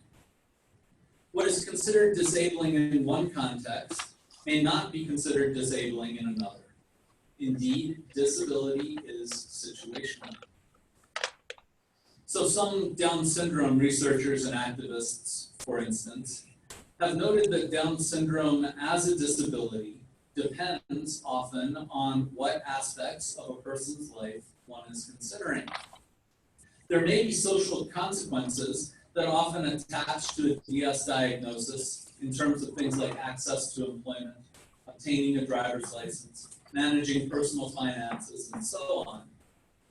What is considered disabling in one context may not be considered disabling in another. Indeed, disability is situational. So some Down syndrome researchers and activists, for instance, have noted that Down syndrome as a disability depends often on what aspects of a person's life one is considering. There may be social consequences that often attach to a DS diagnosis in terms of things like access to employment, obtaining a driver's license, managing personal finances, and so on.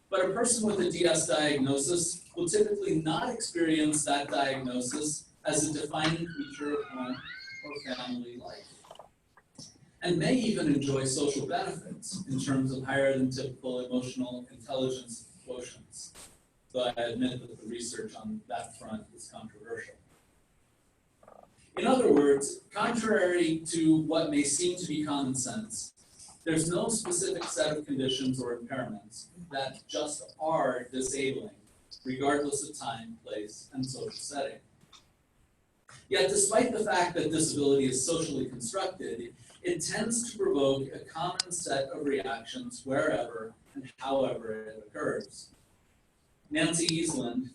But a person with a DS diagnosis will typically not experience that diagnosis as a defining feature of home or family life, and may even enjoy social benefits in terms of higher than typical emotional intelligence quotients. Though I admit that the research on that front is controversial. In other words, contrary to what may seem to be common sense, there's no specific set of conditions or impairments that just are disabling, regardless of time, place, and social setting. Yet, despite the fact that disability is socially constructed, it tends to provoke a common set of reactions wherever and however it occurs. Nancy Easland,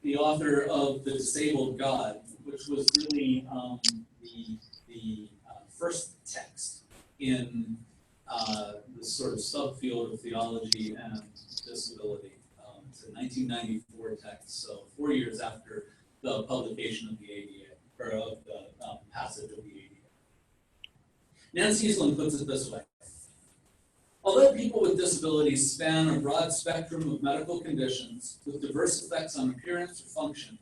the author of The Disabled God, which was really the first text in the sort of subfield of theology and disability. It's a 1994 text, so 4 years after the publication of the ADA, or of the passage of the ADA. Nancy Easland puts it this way: although people with disabilities span a broad spectrum of medical conditions with diverse effects on appearance or function,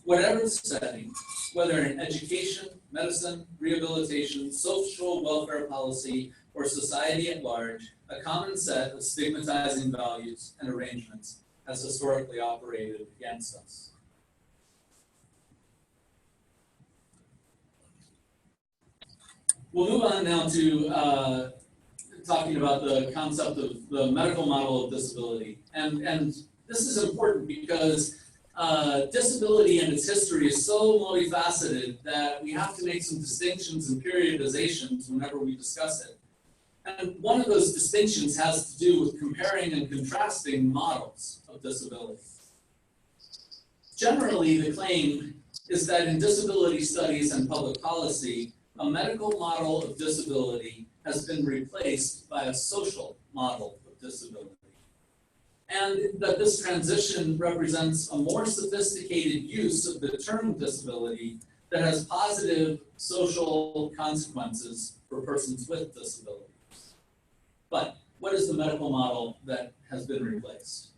whatever the setting, whether in education, medicine, rehabilitation, social welfare policy, or society at large, a common set of stigmatizing values and arrangements has historically operated against us. We'll move on now to talking about the concept of the medical model of disability. And this is important because disability and its history is so multifaceted that we have to make some distinctions and periodizations whenever we discuss it. And one of those distinctions has to do with comparing and contrasting models of disability. Generally, the claim is that in disability studies and public policy, a medical model of disability has been replaced by a social model of disability. And that this transition represents a more sophisticated use of the term disability that has positive social consequences for persons with disabilities. But what is the medical model that has been replaced?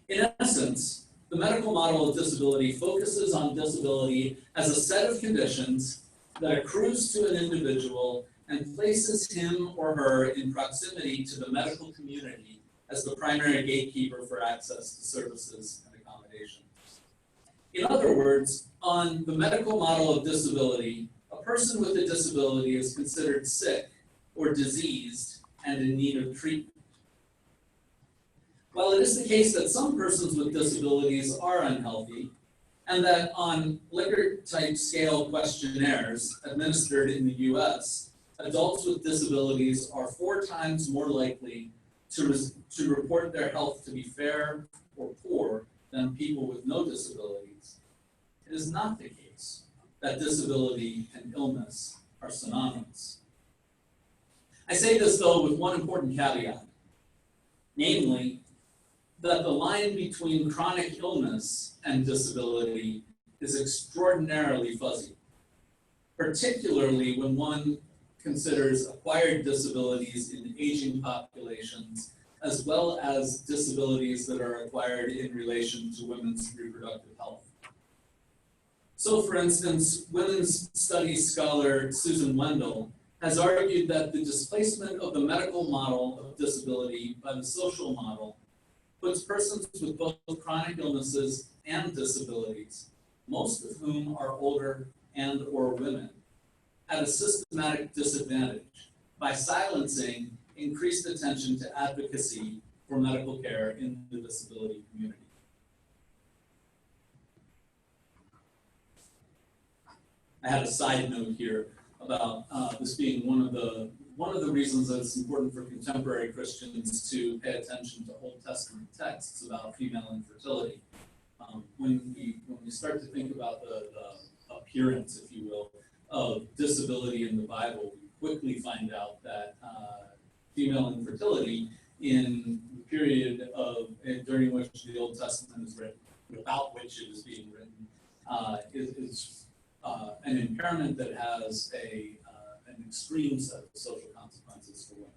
In essence, the medical model of disability focuses on disability as a set of conditions that accrues to an individual and places him or her in proximity to the medical community as the primary gatekeeper for access to services and accommodation. In other words, on the medical model of disability, a person with a disability is considered sick or diseased and in need of treatment. While it is the case that some persons with disabilities are unhealthy, and that on Likert-type scale questionnaires administered in the US, adults with disabilities are 4 times more likely to report their health to be fair or poor than people with no disabilities, it is not the case that disability and illness are synonymous. I say this, though, with one important caveat, namely, that the line between chronic illness and disability is extraordinarily fuzzy, particularly when one considers acquired disabilities in aging populations, as well as disabilities that are acquired in relation to women's reproductive health. So, for instance, women's studies scholar Susan Wendell has argued that the displacement of the medical model of disability by the social model puts persons with both chronic illnesses and disabilities, most of whom are older and or women, at a systematic disadvantage by silencing increased attention to advocacy for medical care in the disability community. I had a side note here about this being one of the reasons that it's important for contemporary Christians to pay attention to Old Testament texts about female infertility. When we start to think about the appearance, if you will, of disability in the Bible, we quickly find out that female infertility in the period during which the Old Testament is written, about which it is being written, is an impairment that has an extreme set of social consequences for women.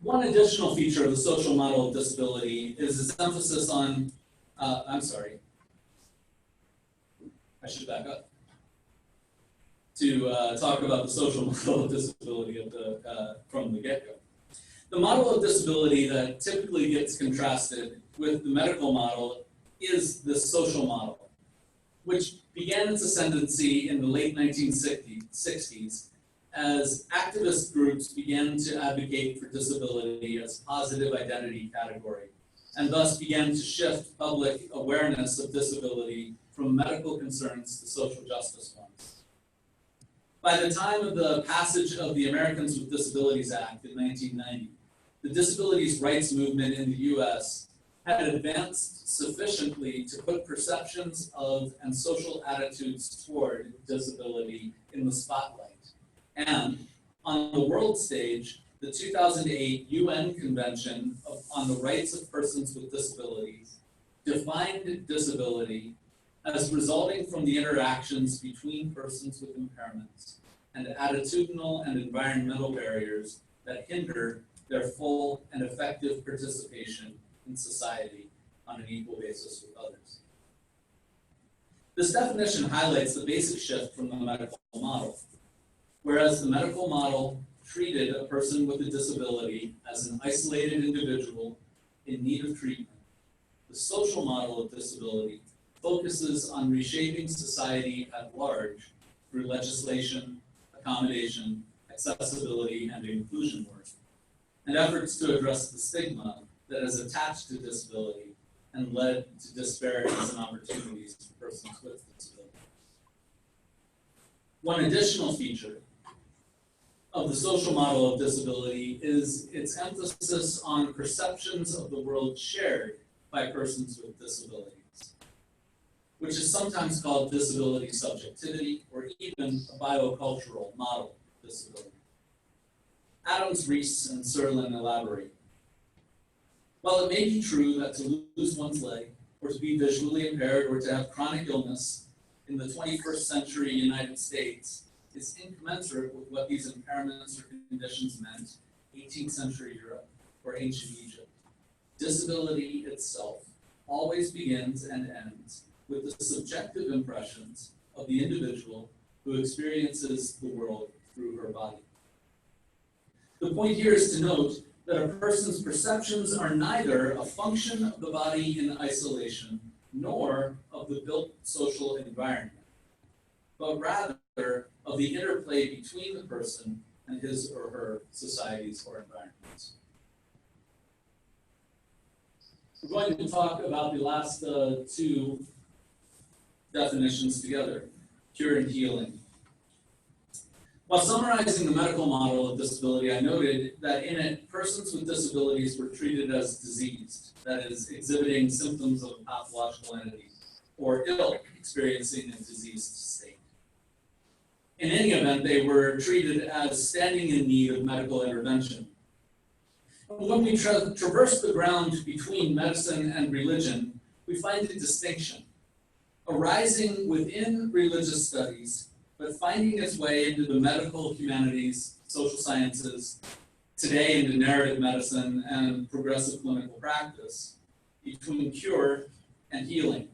One additional feature of the social model of disability is its emphasis on, I should back up to talk about the social model of disability from the get-go. The model of disability that typically gets contrasted with the medical model is the social model, which began its ascendancy in the late 1960s as activist groups began to advocate for disability as a positive identity category, and thus began to shift public awareness of disability from medical concerns to social justice ones. By the time of the passage of the Americans with Disabilities Act in 1990, the disabilities rights movement in the US had advanced sufficiently to put perceptions of and social attitudes toward disability in the spotlight. And on the world stage, the 2008 UN Convention on the Rights of Persons with Disabilities defined disability as resulting from the interactions between persons with impairments and attitudinal and environmental barriers that hinder their full and effective participation in society on an equal basis with others. This definition highlights the basic shift from the medical model. Whereas the medical model treated a person with a disability as an isolated individual in need of treatment, the social model of disability focuses on reshaping society at large through legislation, accommodation, accessibility, and inclusion work, and efforts to address the stigma that is attached to disability and led to disparities and opportunities for persons with disabilities. One additional feature of the social model of disability is its emphasis on perceptions of the world shared by persons with disabilities, which is sometimes called disability subjectivity or even a biocultural model of disability. Adams, Rees, and Serlin elaborate. While it may be true that to lose one's leg, or to be visually impaired, or to have chronic illness in the 21st century United States is incommensurate with what these impairments or conditions meant 18th century Europe or ancient Egypt, disability itself always begins and ends with the subjective impressions of the individual who experiences the world through her body. The point here is to note that a person's perceptions are neither a function of the body in isolation nor of the built social environment, but rather of the interplay between the person and his or her societies or environments. We're going to talk about the last two definitions together, cure and healing. While summarizing the medical model of disability, I noted that in it, persons with disabilities were treated as diseased, that is, exhibiting symptoms of a pathological entity, or ill, experiencing a diseased state. In any event, they were treated as standing in need of medical intervention. When we traverse the ground between medicine and religion, we find a distinction arising within religious studies, but finding its way into the medical humanities, social sciences, today into narrative medicine and progressive clinical practice, between cure and healing.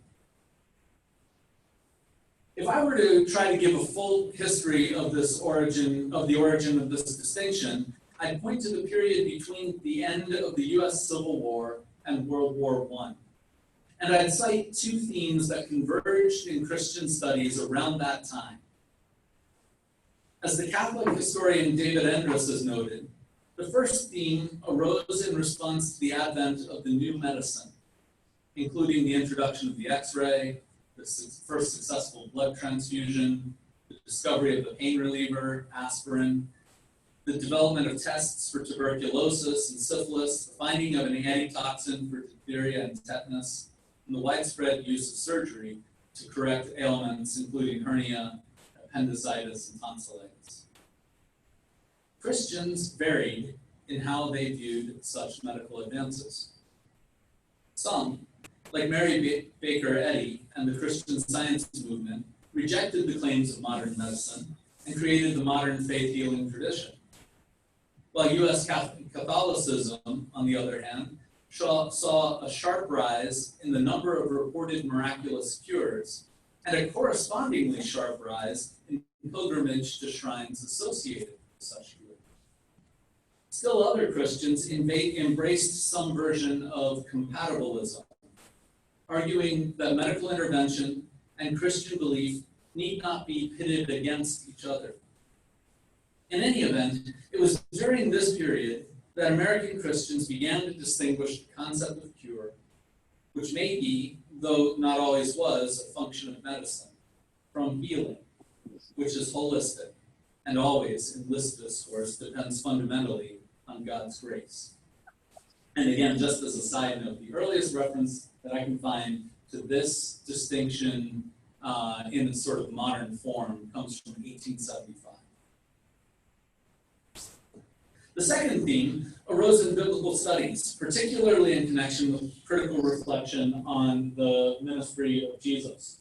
If I were to try to give a full history of the origin of this distinction, I'd point to the period between the end of the US Civil War and World War I. And I'd cite two themes that converged in Christian studies around that time. As the Catholic historian David Endress has noted, the first theme arose in response to the advent of the new medicine, including the introduction of the X-ray, the first successful blood transfusion, the discovery of the pain reliever, aspirin, the development of tests for tuberculosis and syphilis, the finding of an antitoxin for diphtheria and tetanus, and the widespread use of surgery to correct ailments including hernia, appendicitis, and tonsillitis. Christians varied in how they viewed such medical advances. Some, like Mary Baker Eddy and the Christian Science movement, rejected the claims of modern medicine and created the modern faith healing tradition. While U.S. Catholicism, on the other hand, saw a sharp rise in the number of reported miraculous cures and a correspondingly sharp rise in pilgrimage to shrines associated with such cures. Still other Christians embraced some version of compatibilism, arguing that medical intervention and Christian belief need not be pitted against each other. In any event, it was during this period that American Christians began to distinguish the concept of cure, which may be, though not always was, a function of medicine, from healing, which is holistic and always, in this discourse, depends fundamentally on God's grace. And again, just as a side note, the earliest reference that I can find to this distinction in its sort of modern form comes from 1875. The second theme arose in biblical studies, particularly in connection with critical reflection on the ministry of Jesus.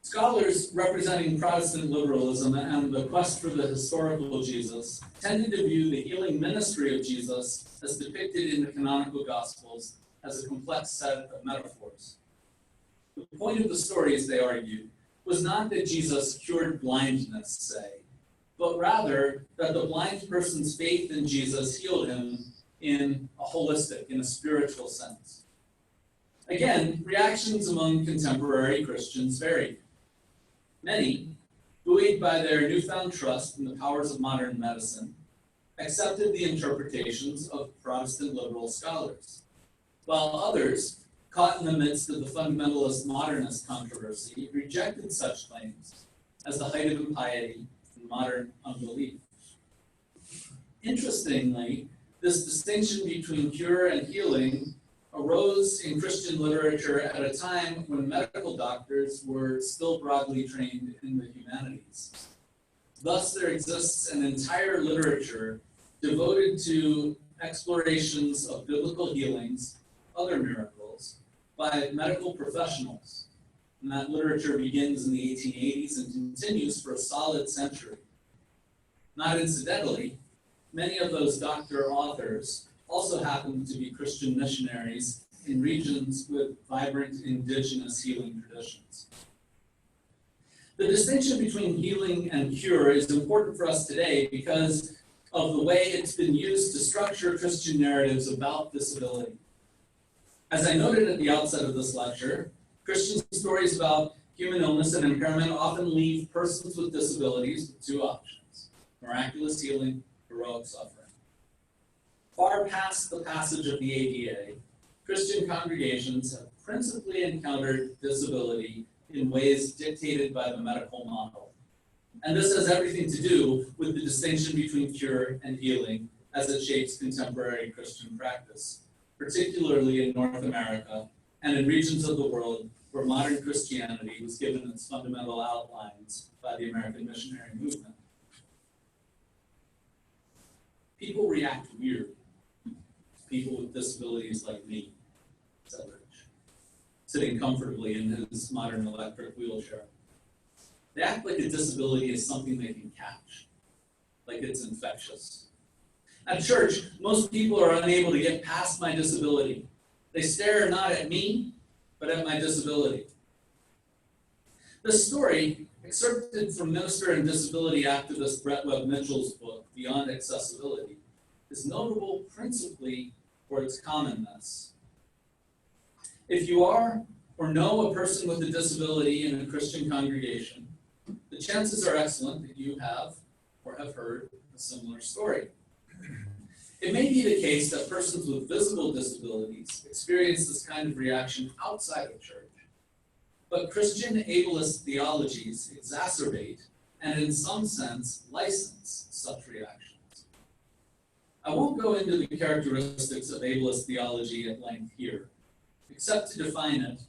Scholars representing Protestant liberalism and the quest for the historical Jesus tended to view the healing ministry of Jesus as depicted in the canonical Gospels as a complex set of metaphors. The point of the stories, they argued, was not that Jesus cured blindness, say, but rather that the blind person's faith in Jesus healed him in a holistic, in a spiritual sense. Again, reactions among contemporary Christians varied. Many, buoyed by their newfound trust in the powers of modern medicine, accepted the interpretations of Protestant liberal scholars, while others, caught in the midst of the fundamentalist modernist controversy, rejected such claims as the height of impiety and modern unbelief. Interestingly, this distinction between cure and healing arose in Christian literature at a time when medical doctors were still broadly trained in the humanities. Thus, there exists an entire literature devoted to explorations of biblical healings, other miracles, by medical professionals. And that literature begins in the 1880s and continues for a solid century. Not incidentally, many of those doctor authors also happen to be Christian missionaries in regions with vibrant indigenous healing traditions. The distinction between healing and cure is important for us today because of the way it's been used to structure Christian narratives about disability. As I noted at the outset of this lecture, Christian stories about human illness and impairment often leave persons with disabilities with two options: miraculous healing, heroic suffering. Far past the passage of the ADA, Christian congregations have principally encountered disability in ways dictated by the medical model. And this has everything to do with the distinction between cure and healing as it shapes contemporary Christian practice, particularly in North America and in regions of the world where modern Christianity was given its fundamental outlines by the American missionary movement. People react weird. People with disabilities like me, said Rich, sitting comfortably in his modern electric wheelchair. They act like a disability is something they can catch, like it's infectious. At church, most people are unable to get past my disability. They stare not at me, but at my disability. This story, excerpted from minister and disability activist Brett Webb Mitchell's book, Beyond Accessibility, is notable principally for its commonness. If you are or know a person with a disability in a Christian congregation, the chances are excellent that you have or have heard a similar story. It may be the case that persons with visible disabilities experience this kind of reaction outside of church, but Christian ableist theologies exacerbate and in some sense license such reactions. I won't go into the characteristics of ableist theology at length here, except to define it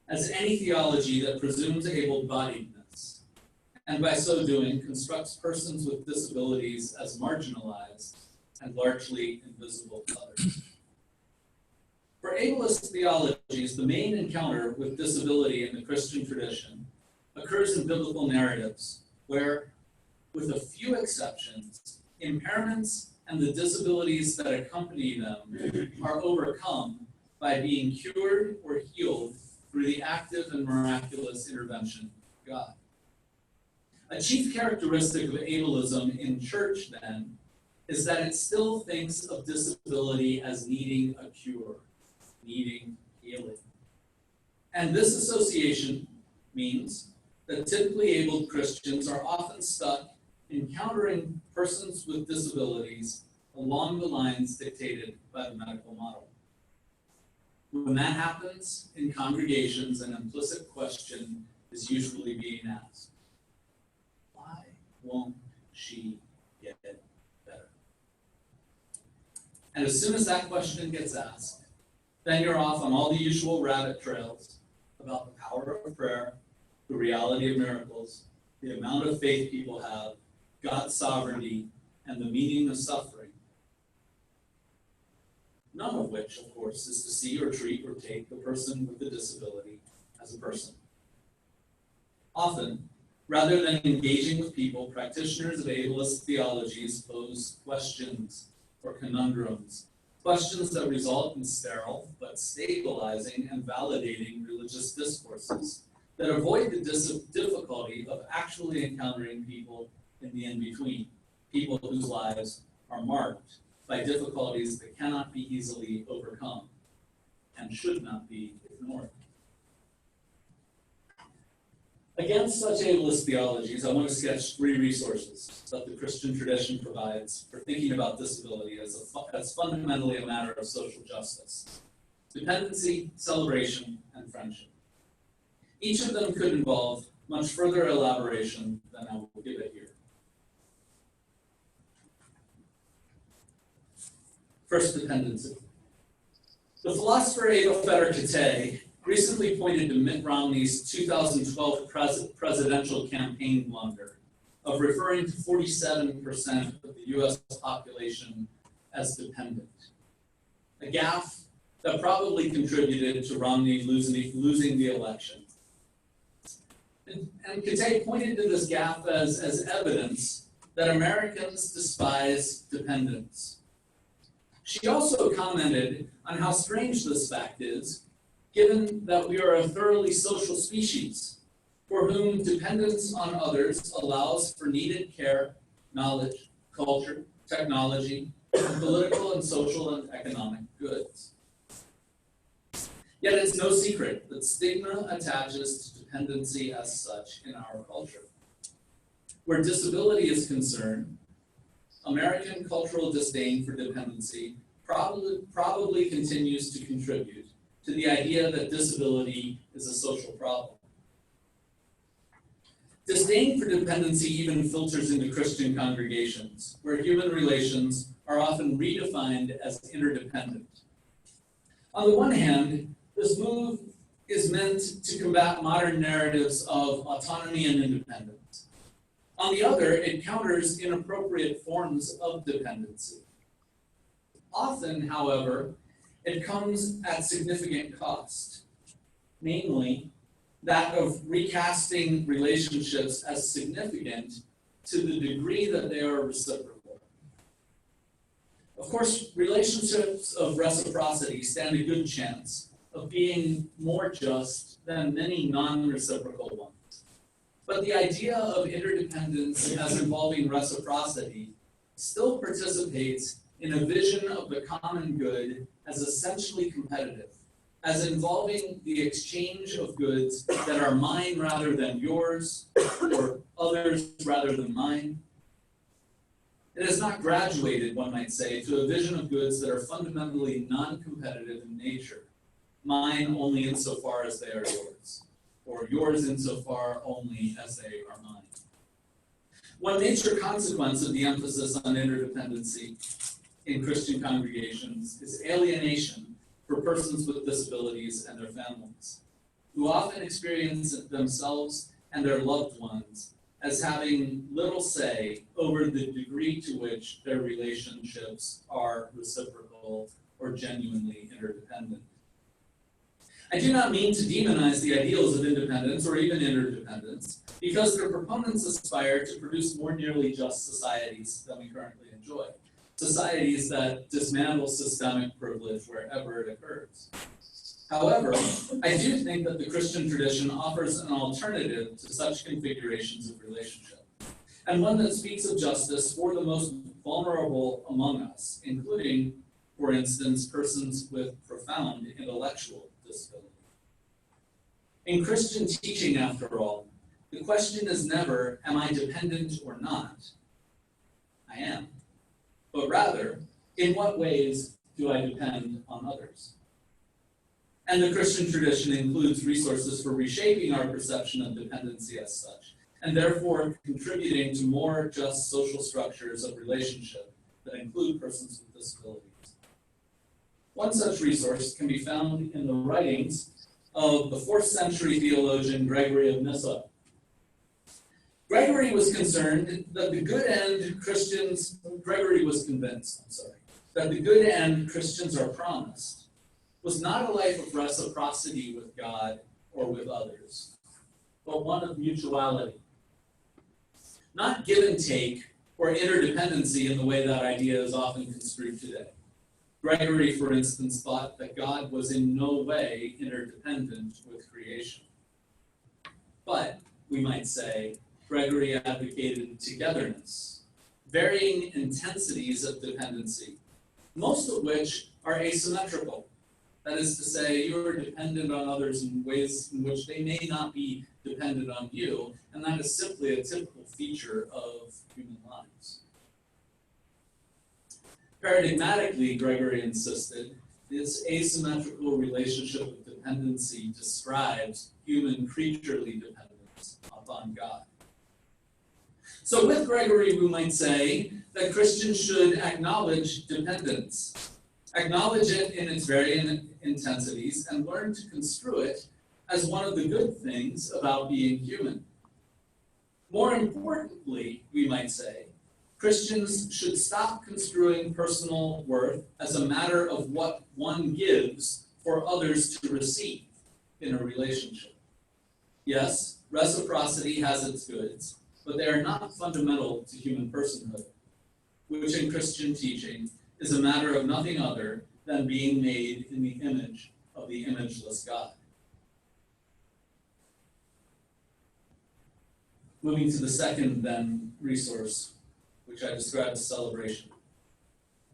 as any theology that presumes able-bodiedness, and by so doing constructs persons with disabilities as marginalized and largely invisible to others. For ableist theologies, the main encounter with disability in the Christian tradition occurs in biblical narratives where, with a few exceptions, impairments and the disabilities that accompany them are overcome by being cured or healed through the active and miraculous intervention of God. A chief characteristic of ableism in church, then, is that it still thinks of disability as needing a cure, needing healing. And this association means that typically abled Christians are often stuck encountering persons with disabilities along the lines dictated by the medical model. When that happens in congregations, an implicit question is usually being asked: why won't she get better? And as soon as that question gets asked, then you're off on all the usual rabbit trails about the power of prayer, the reality of miracles, the amount of faith people have, God's sovereignty, and the meaning of suffering. None of which, of course, is to see or treat or take the person with the disability as a person. Often, rather than engaging with people, practitioners of ableist theologies pose questions or conundrums, questions that result in sterile but stabilizing and validating religious discourses that avoid the difficulty of actually encountering people in the in-between, people whose lives are marked by difficulties that cannot be easily overcome and should not be ignored. Against such ableist theologies, I want to sketch 3 resources that the Christian tradition provides for thinking about disability as fundamentally a matter of social justice: dependency, celebration, and friendship. Each of them could involve much further elaboration than I will give it here. First, dependency. The philosopher Adolf Feder recently pointed to Mitt Romney's 2012 presidential campaign blunder of referring to 47% of the U.S. population as dependent, a gaffe that probably contributed to Romney losing the election. And Kate pointed to this gaffe as evidence that Americans despise dependence. She also commented on how strange this fact is, given that we are a thoroughly social species for whom dependence on others allows for needed care, knowledge, culture, technology, and political and social and economic goods. Yet it's no secret that stigma attaches to dependency as such in our culture. Where disability is concerned, American cultural disdain for dependency probably continues to contribute to the idea that disability is a social problem. Disdain for dependency even filters into Christian congregations, where human relations are often redefined as interdependent. On the one hand, this move is meant to combat modern narratives of autonomy and independence. On the other, it counters inappropriate forms of dependency. Often, however, it comes at significant cost, namely that of recasting relationships as significant to the degree that they are reciprocal. Of course, relationships of reciprocity stand a good chance of being more just than many non-reciprocal ones. But the idea of interdependence as involving reciprocity still participates in a vision of the common good as essentially competitive, as involving the exchange of goods that are mine rather than yours, or others rather than mine. It has not graduated, one might say, to a vision of goods that are fundamentally non-competitive in nature, mine only insofar as they are yours, or yours insofar only as they are mine. One major consequence of the emphasis on interdependency in Christian congregations is alienation for persons with disabilities and their families, who often experience themselves and their loved ones as having little say over the degree to which their relationships are reciprocal or genuinely interdependent. I do not mean to demonize the ideals of independence or even interdependence, because their proponents aspire to produce more nearly just societies than we currently enjoy, societies that dismantle systemic privilege wherever it occurs. However, I do think that the Christian tradition offers an alternative to such configurations of relationship, and one that speaks of justice for the most vulnerable among us, including, for instance, persons with profound intellectual disability. In Christian teaching, after all, the question is never, am I dependent or not? I am. But rather, in what ways do I depend on others? And the Christian tradition includes resources for reshaping our perception of dependency as such, and therefore contributing to more just social structures of relationship that include persons with disabilities. One such resource can be found in the writings of the 4th century theologian Gregory of Nyssa. Gregory was convinced that the good end Christians are promised was not a life of reciprocity with God or with others, but one of mutuality. Not give and take or interdependency in the way that idea is often construed today. Gregory, for instance, thought that God was in no way interdependent with creation. But, we might say, Gregory advocated togetherness, varying intensities of dependency, most of which are asymmetrical. That is to say, you are dependent on others in ways in which they may not be dependent on you, and that is simply a typical feature of human lives. Paradigmatically, Gregory insisted, this asymmetrical relationship of dependency describes human creaturely dependence upon God. So with Gregory, we might say that Christians should acknowledge dependence, acknowledge it in its varying intensities, and learn to construe it as one of the good things about being human. More importantly, we might say, Christians should stop construing personal worth as a matter of what one gives for others to receive in a relationship. Yes, reciprocity has its goods, but they are not fundamental to human personhood, which in Christian teaching is a matter of nothing other than being made in the image of the imageless God. Moving to the second, then, resource, which I describe as celebration.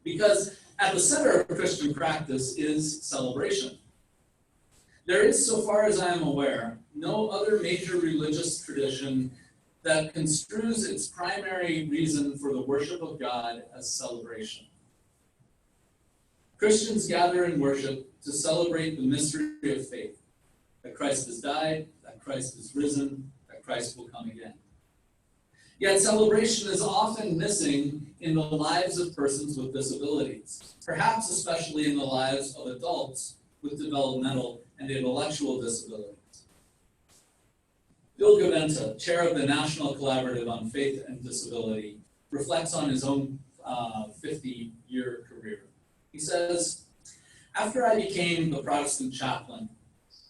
Because at the center of Christian practice is celebration. There is, so far as I am aware, no other major religious tradition that construes its primary reason for the worship of God as celebration. Christians gather in worship to celebrate the mystery of faith, that Christ has died, that Christ is risen, that Christ will come again. Yet celebration is often missing in the lives of persons with disabilities, perhaps especially in the lives of adults with developmental and intellectual disabilities. Bill Gaventa, chair of the National Collaborative on Faith and Disability, reflects on his own 50-year career. He says, after I became the Protestant chaplain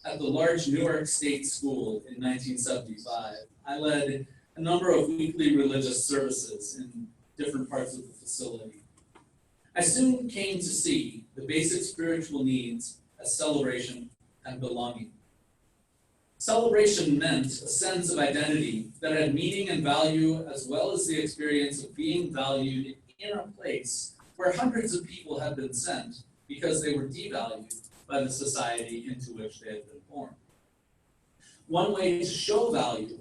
at the large Newark State School in 1975, I led a number of weekly religious services in different parts of the facility. I soon came to see the basic spiritual needs as celebration and belonging. Celebration meant a sense of identity that had meaning and value, as well as the experience of being valued in a place where hundreds of people had been sent because they were devalued by the society into which they had been born. One way to show value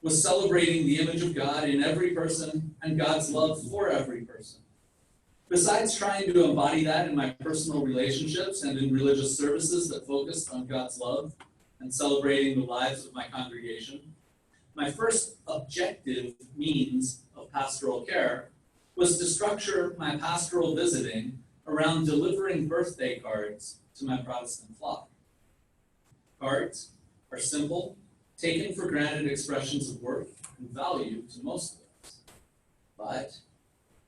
was celebrating the image of God in every person and God's love for every person. Besides trying to embody that in my personal relationships and in religious services that focused on God's love and celebrating the lives of my congregation, my first objective means of pastoral care was to structure my pastoral visiting around delivering birthday cards to my Protestant flock. Cards are simple, taken for granted expressions of worth and value to most of us, but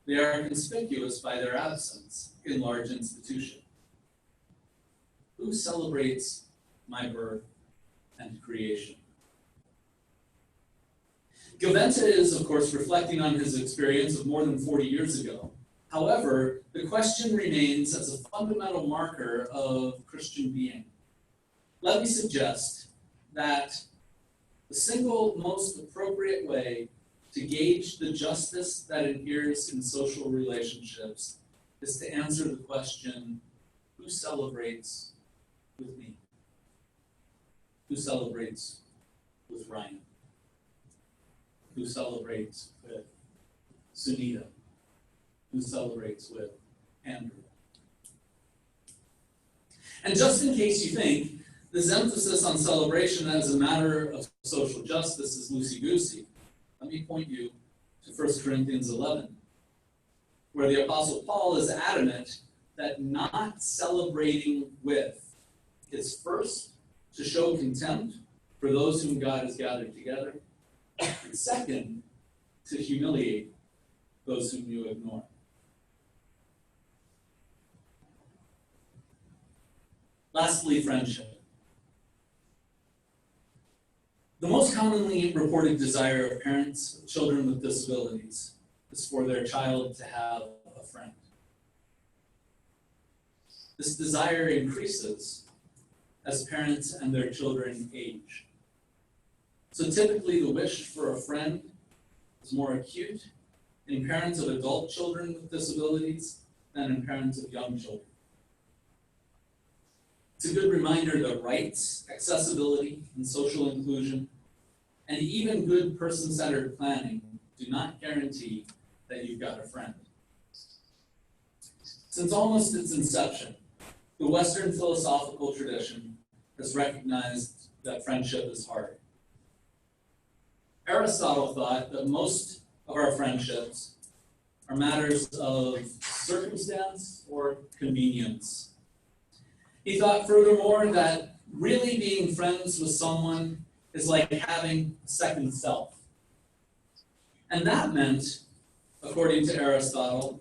they are conspicuous by their absence in large institutions. Who celebrates my birth and creation? Gaventa is, of course, reflecting on his experience of more than 40 years ago. However, the question remains as a fundamental marker of Christian being. Let me suggest that the single most appropriate way to gauge the justice that inheres in social relationships is to answer the question, who celebrates with me? Who celebrates with Ryan? Who celebrates with Sunita? Who celebrates with Andrew? And just in case you think this emphasis on celebration as a matter of social justice is loosey-goosey, let me point you to 1 Corinthians 11, where the Apostle Paul is adamant that not celebrating with is first to show contempt for those whom God has gathered together, and second, to humiliate those whom you ignore. Lastly, friendship. The most commonly reported desire of parents of children with disabilities is for their child to have a friend. This desire increases as parents and their children age. So typically the wish for a friend is more acute in parents of adult children with disabilities than in parents of young children. It's a good reminder that rights, accessibility, and social inclusion, and even good person-centered planning do not guarantee that you've got a friend. Since almost its inception, the Western philosophical tradition has recognized that friendship is hard. Aristotle thought that most of our friendships are matters of circumstance or convenience. He thought furthermore that really being friends with someone is like having a second self. And that meant, according to Aristotle,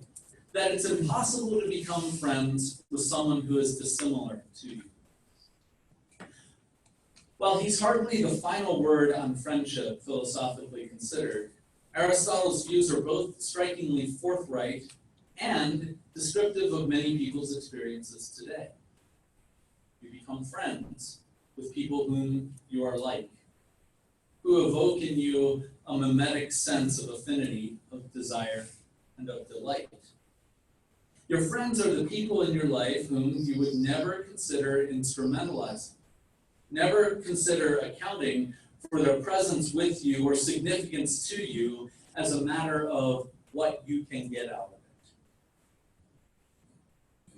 that it's impossible to become friends with someone who is dissimilar to you. While he's hardly the final word on friendship, philosophically considered, Aristotle's views are both strikingly forthright and descriptive of many people's experiences today. You become friends with people whom you are like, who evoke in you a mimetic sense of affinity, of desire, and of delight. Your friends are the people in your life whom you would never consider instrumentalizing, never consider accounting for their presence with you or significance to you as a matter of what you can get out of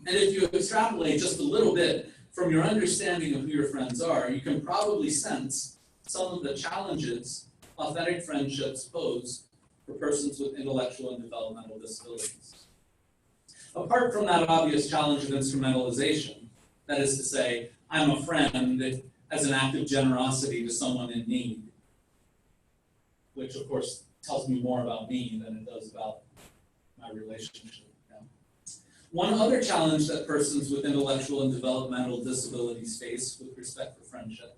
it. And if you extrapolate just a little bit from your understanding of who your friends are, you can probably sense some of the challenges authentic friendships pose for persons with intellectual and developmental disabilities. Apart from that obvious challenge of instrumentalization, that is to say, I'm a friend as an act of generosity to someone in need, which of course tells me more about me than it does about my relationship. One other challenge that persons with intellectual and developmental disabilities face with respect to friendship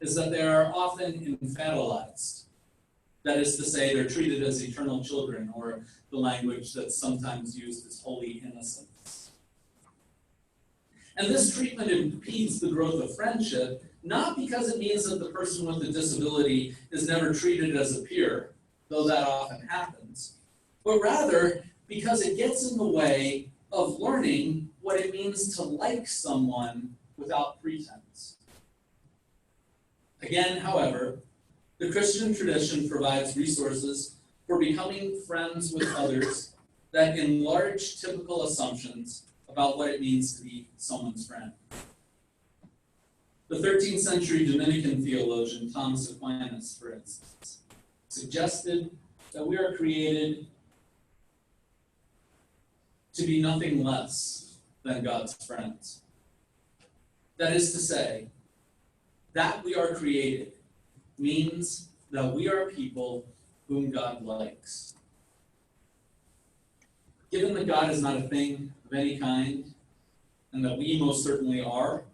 is that they are often infantilized. That is to say, they're treated as eternal children, or the language that's sometimes used as holy innocence. And this treatment impedes the growth of friendship not because it means that the person with the disability is never treated as a peer, though that often happens, but rather because it gets in the way of learning what it means to like someone without pretense. Again, however, the Christian tradition provides resources for becoming friends with others that enlarge typical assumptions about what it means to be someone's friend. The 13th century Dominican theologian Thomas Aquinas, for instance, suggested that we are created to be nothing less than God's friends. That is to say, that we are created means that we are people whom God likes. Given that God is not a thing of any kind, and that we most certainly are,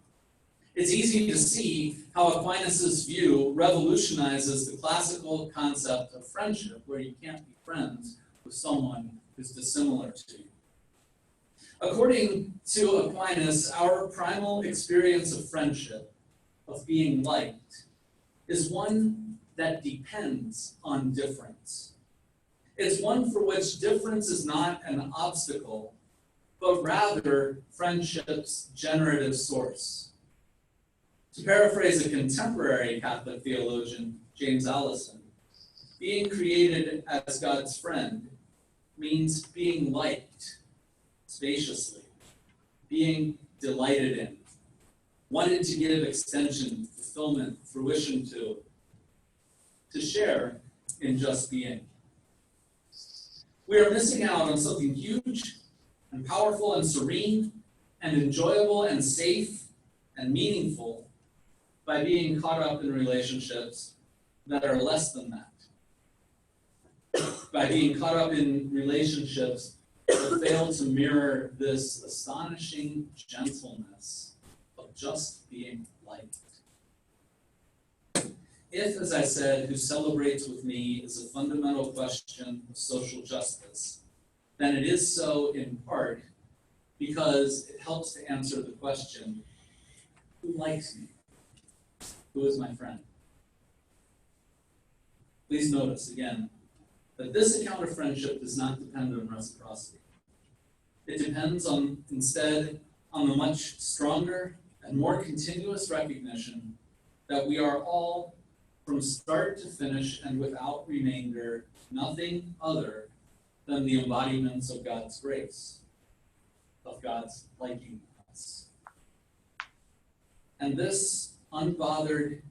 it's easy to see how Aquinas' view revolutionizes the classical concept of friendship, where you can't be friends with someone who's dissimilar to you. According to Aquinas, our primal experience of friendship, of being liked, is one that depends on difference. It's one for which difference is not an obstacle, but rather friendship's generative source. To paraphrase a contemporary Catholic theologian, James Allison, being created as God's friend means being liked spaciously, being delighted in, wanted to give extension, fulfillment, fruition to share in just being. We are missing out on something huge and powerful and serene and enjoyable and safe and meaningful by being caught up in relationships that are less than that. By being caught up in relationships that fail to mirror this astonishing gentleness of just being liked. If, as I said, who celebrates with me is a fundamental question of social justice, then it is so in part because it helps to answer the question, who likes me? Who is my friend? Please notice, again, that this account of friendship does not depend on reciprocity. It depends instead on the much stronger and more continuous recognition that we are all, from start to finish and without remainder, nothing other than the embodiments of God's grace, of God's liking us. And this unbothered,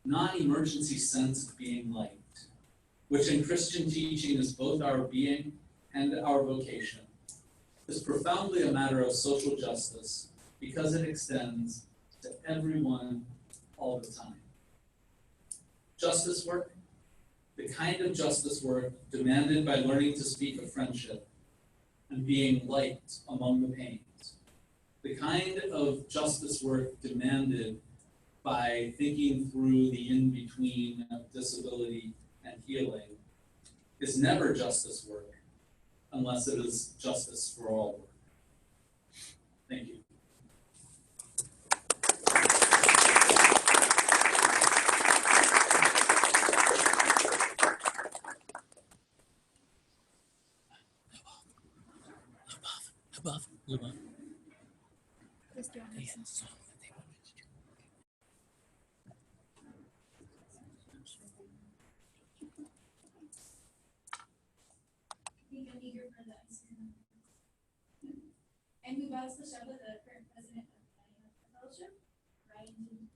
non-emergency sense of being liked, which in Christian teaching is both our being and our vocation, is profoundly a matter of social justice because it extends to everyone all the time. Justice work, the kind of justice work demanded by learning to speak of friendship and being liked among the pains, the kind of justice work demanded by thinking through the in-between of disability and healing, is never justice work unless it is justice for all work. Thank you. Above. And we bow the show with the current president of the MHF Fellowship, Ryan.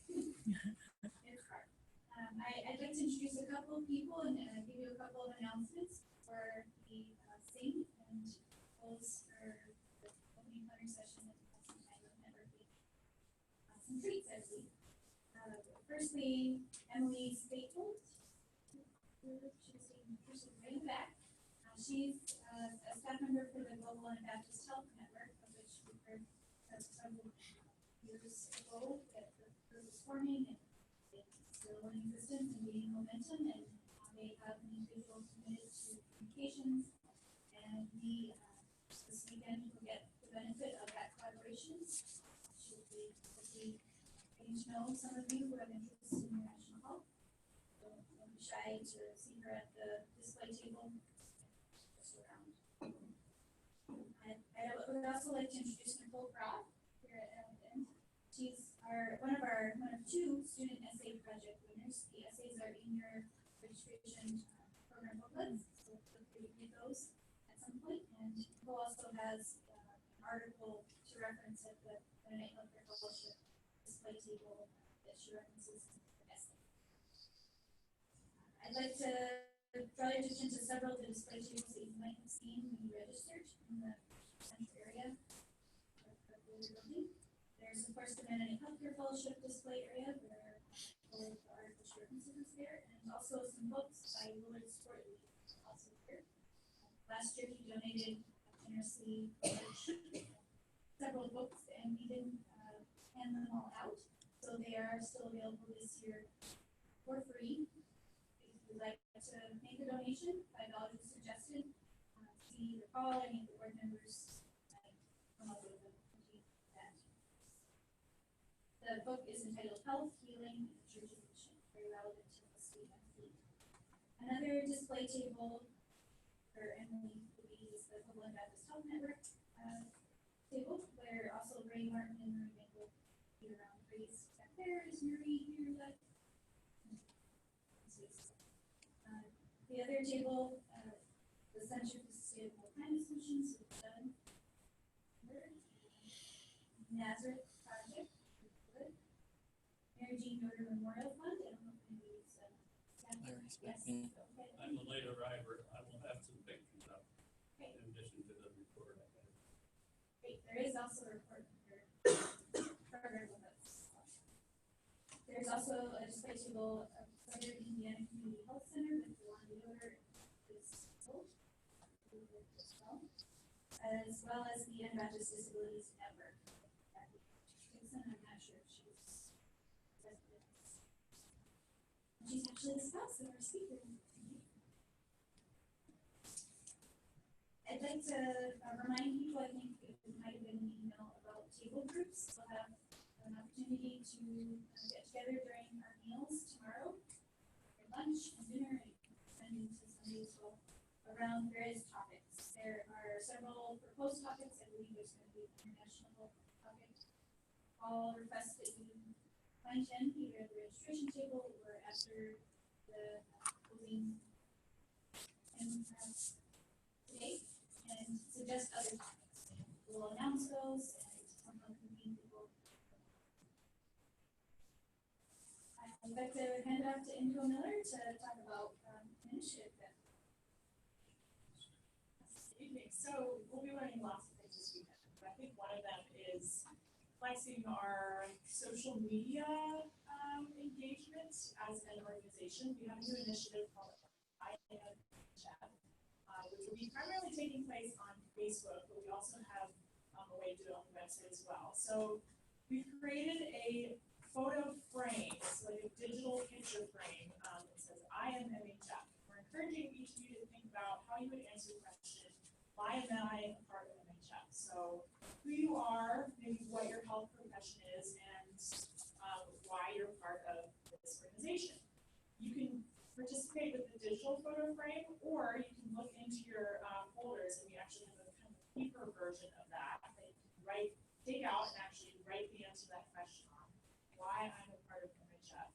It's hard. I'd like to introduce a couple of people and give you a couple of announcements for the sing and close for the opening plenary session and some time of networking. Some treats, I believe. Firstly, Emily Staples. She's right in the back. She's a staff member for the Global Anabaptist Health Network, of which we heard several years ago that the group is forming and it's still in existence and gaining momentum, and they have an individual committed to communications, and we this weekend will get the benefit of that collaboration. She'll be getting to know some of you who have interest in international health. So don't be shy to see her at the display table just around. I would also like to introduce Nicole Croft here at Edmonton. She's one of two student essay project winners. The essays are in your registration program booklets, so feel free to read those at some point. And Nicole also has an article to reference at the Mennonite Healthcare Fellowship display table that she references in the essay. I'd like to draw your attention to several of the display tables that you might have seen when you registered in the central area of the building. There's, of course, the Mennonite Healthcare Fellowship display area where all of the article references is there, and also some books by Willard Sport League also here. Last year, he donated generously several books, and we didn't hand them all out, so they are still available this year for free. If you'd like to make a donation, $5 is suggested. See either call any of the board members and come up with a that. The book is entitled Health, Healing, and the Church's Mission, very relevant to the state and fleet. Another display table for Emily Louise is the Public Baptist Health Network table, where also Ray Martin and Marie Michael be around. Ray's back there, is Marie here yet? The other table, the Center for Sustainable Climate Solutions, is done. Nazareth Project, good. Mary Jean Yoder Memorial Fund, I don't know if anybody's yes. Okay. I'm the later arriver. I will have some pictures up in addition to the report. Great. There is also a report in your program with us. There's also a display table of Southern Indiana Community Health Center with Yolanda Yoder is sold, as well as the Anabaptist Disabilities Network. I'm not sure if she's resident. She's actually the spouse of our speaker. I'd like to remind you, I think it might have been an email about table groups. We'll have an opportunity to get together during our meals tomorrow, for lunch and dinner, and spend into Sunday as well, around various topics. There are several proposed topics. I believe there's going to be an international topic. All requests that you punch in either at the registration table or after the closing today, and suggest other topics. We'll announce those and somehow convene people. I'd like to hand it off to Ingo Miller to talk about initiative. Evening. So we'll be learning lots of things this weekend. I think one of them is flexing our social media engagement as an organization. We have a new initiative called MHF, which will be primarily taking place on Facebook, but we also have a way to do it on the website as well. So we've created a photo frame, so like a digital picture frame that says, I am MHF. We're encouraging each of you to think about how you would answer the question, why am I a part of MHF? So who you are, maybe what your health profession is, and why you're part of this organization. You can participate with the digital photo frame, or you can look into your folders, and we actually have a kind of paper version of that you can dig out and actually write the answer to that question on, why I'm a part of MHF.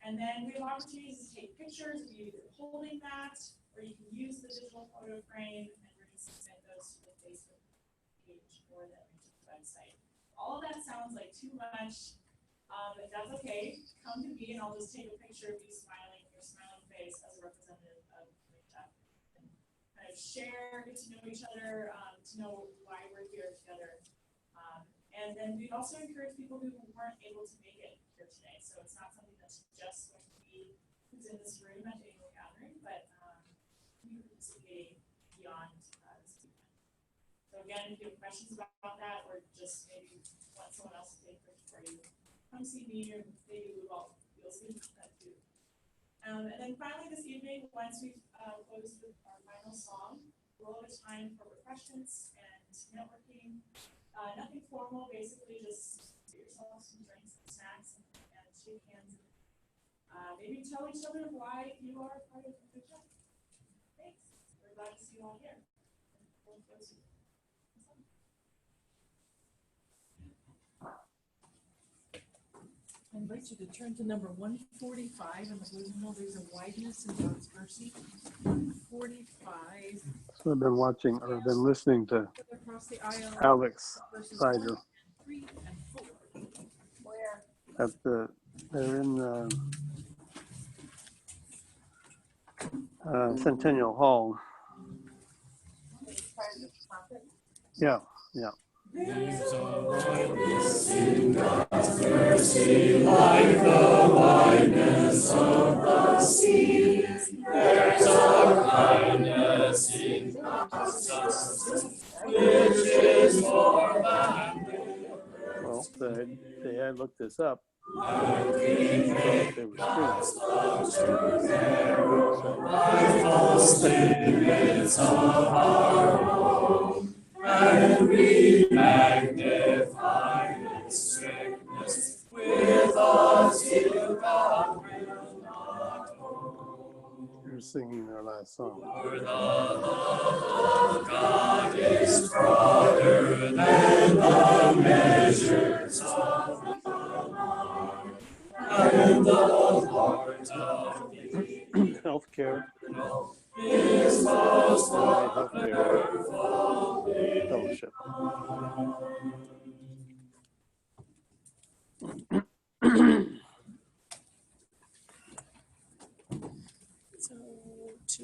And then we have opportunities to take pictures of you either holding that, or you can use the digital photo frame, and we're going to submit those to the Facebook page or the website. All of that sounds like too much, but that's okay. Come to me and I'll just take a picture of you smiling, your smiling face as a representative of MHF. And kind of share, get to know each other, to know why we're here together. And then we also encourage people who weren't able to make it here today. So it's not something that's just going to be who's in this room at the annual gathering, but we participate beyond this weekend. So again, if you have questions about that, or just maybe want someone else to take a picture for you, come see me, or maybe you'll see that too. And then finally this evening, once we've closed with our final song, we'll have a time for refreshments and networking. Nothing formal, basically just get your yourself some drinks and snacks and shake hands. Maybe tell each other why you are part of the club. Thanks. We're glad to see you all here. I invite you to turn to number 145 in the Blue Hymnal. There's a wideness in God's mercy. 145. So I've been watching or been listening to Across the aisle. Alex Verses Snider 1, 3, and 4. Where? they're in Centennial Hall. Yeah. There's a wideness in God's mercy, like the wideness of the sea. There's a kindness in God's justice, which is more than Well, they had looked this up. and we make They were God's screaming. love too narrow by false limits of our own, and we magnify its strictness with us till God will not own. You're singing their last song. For the love of God is broader than the measures of the heart, and the heart of Healthcare. is most Healthcare wonderful. Fellowship. So, to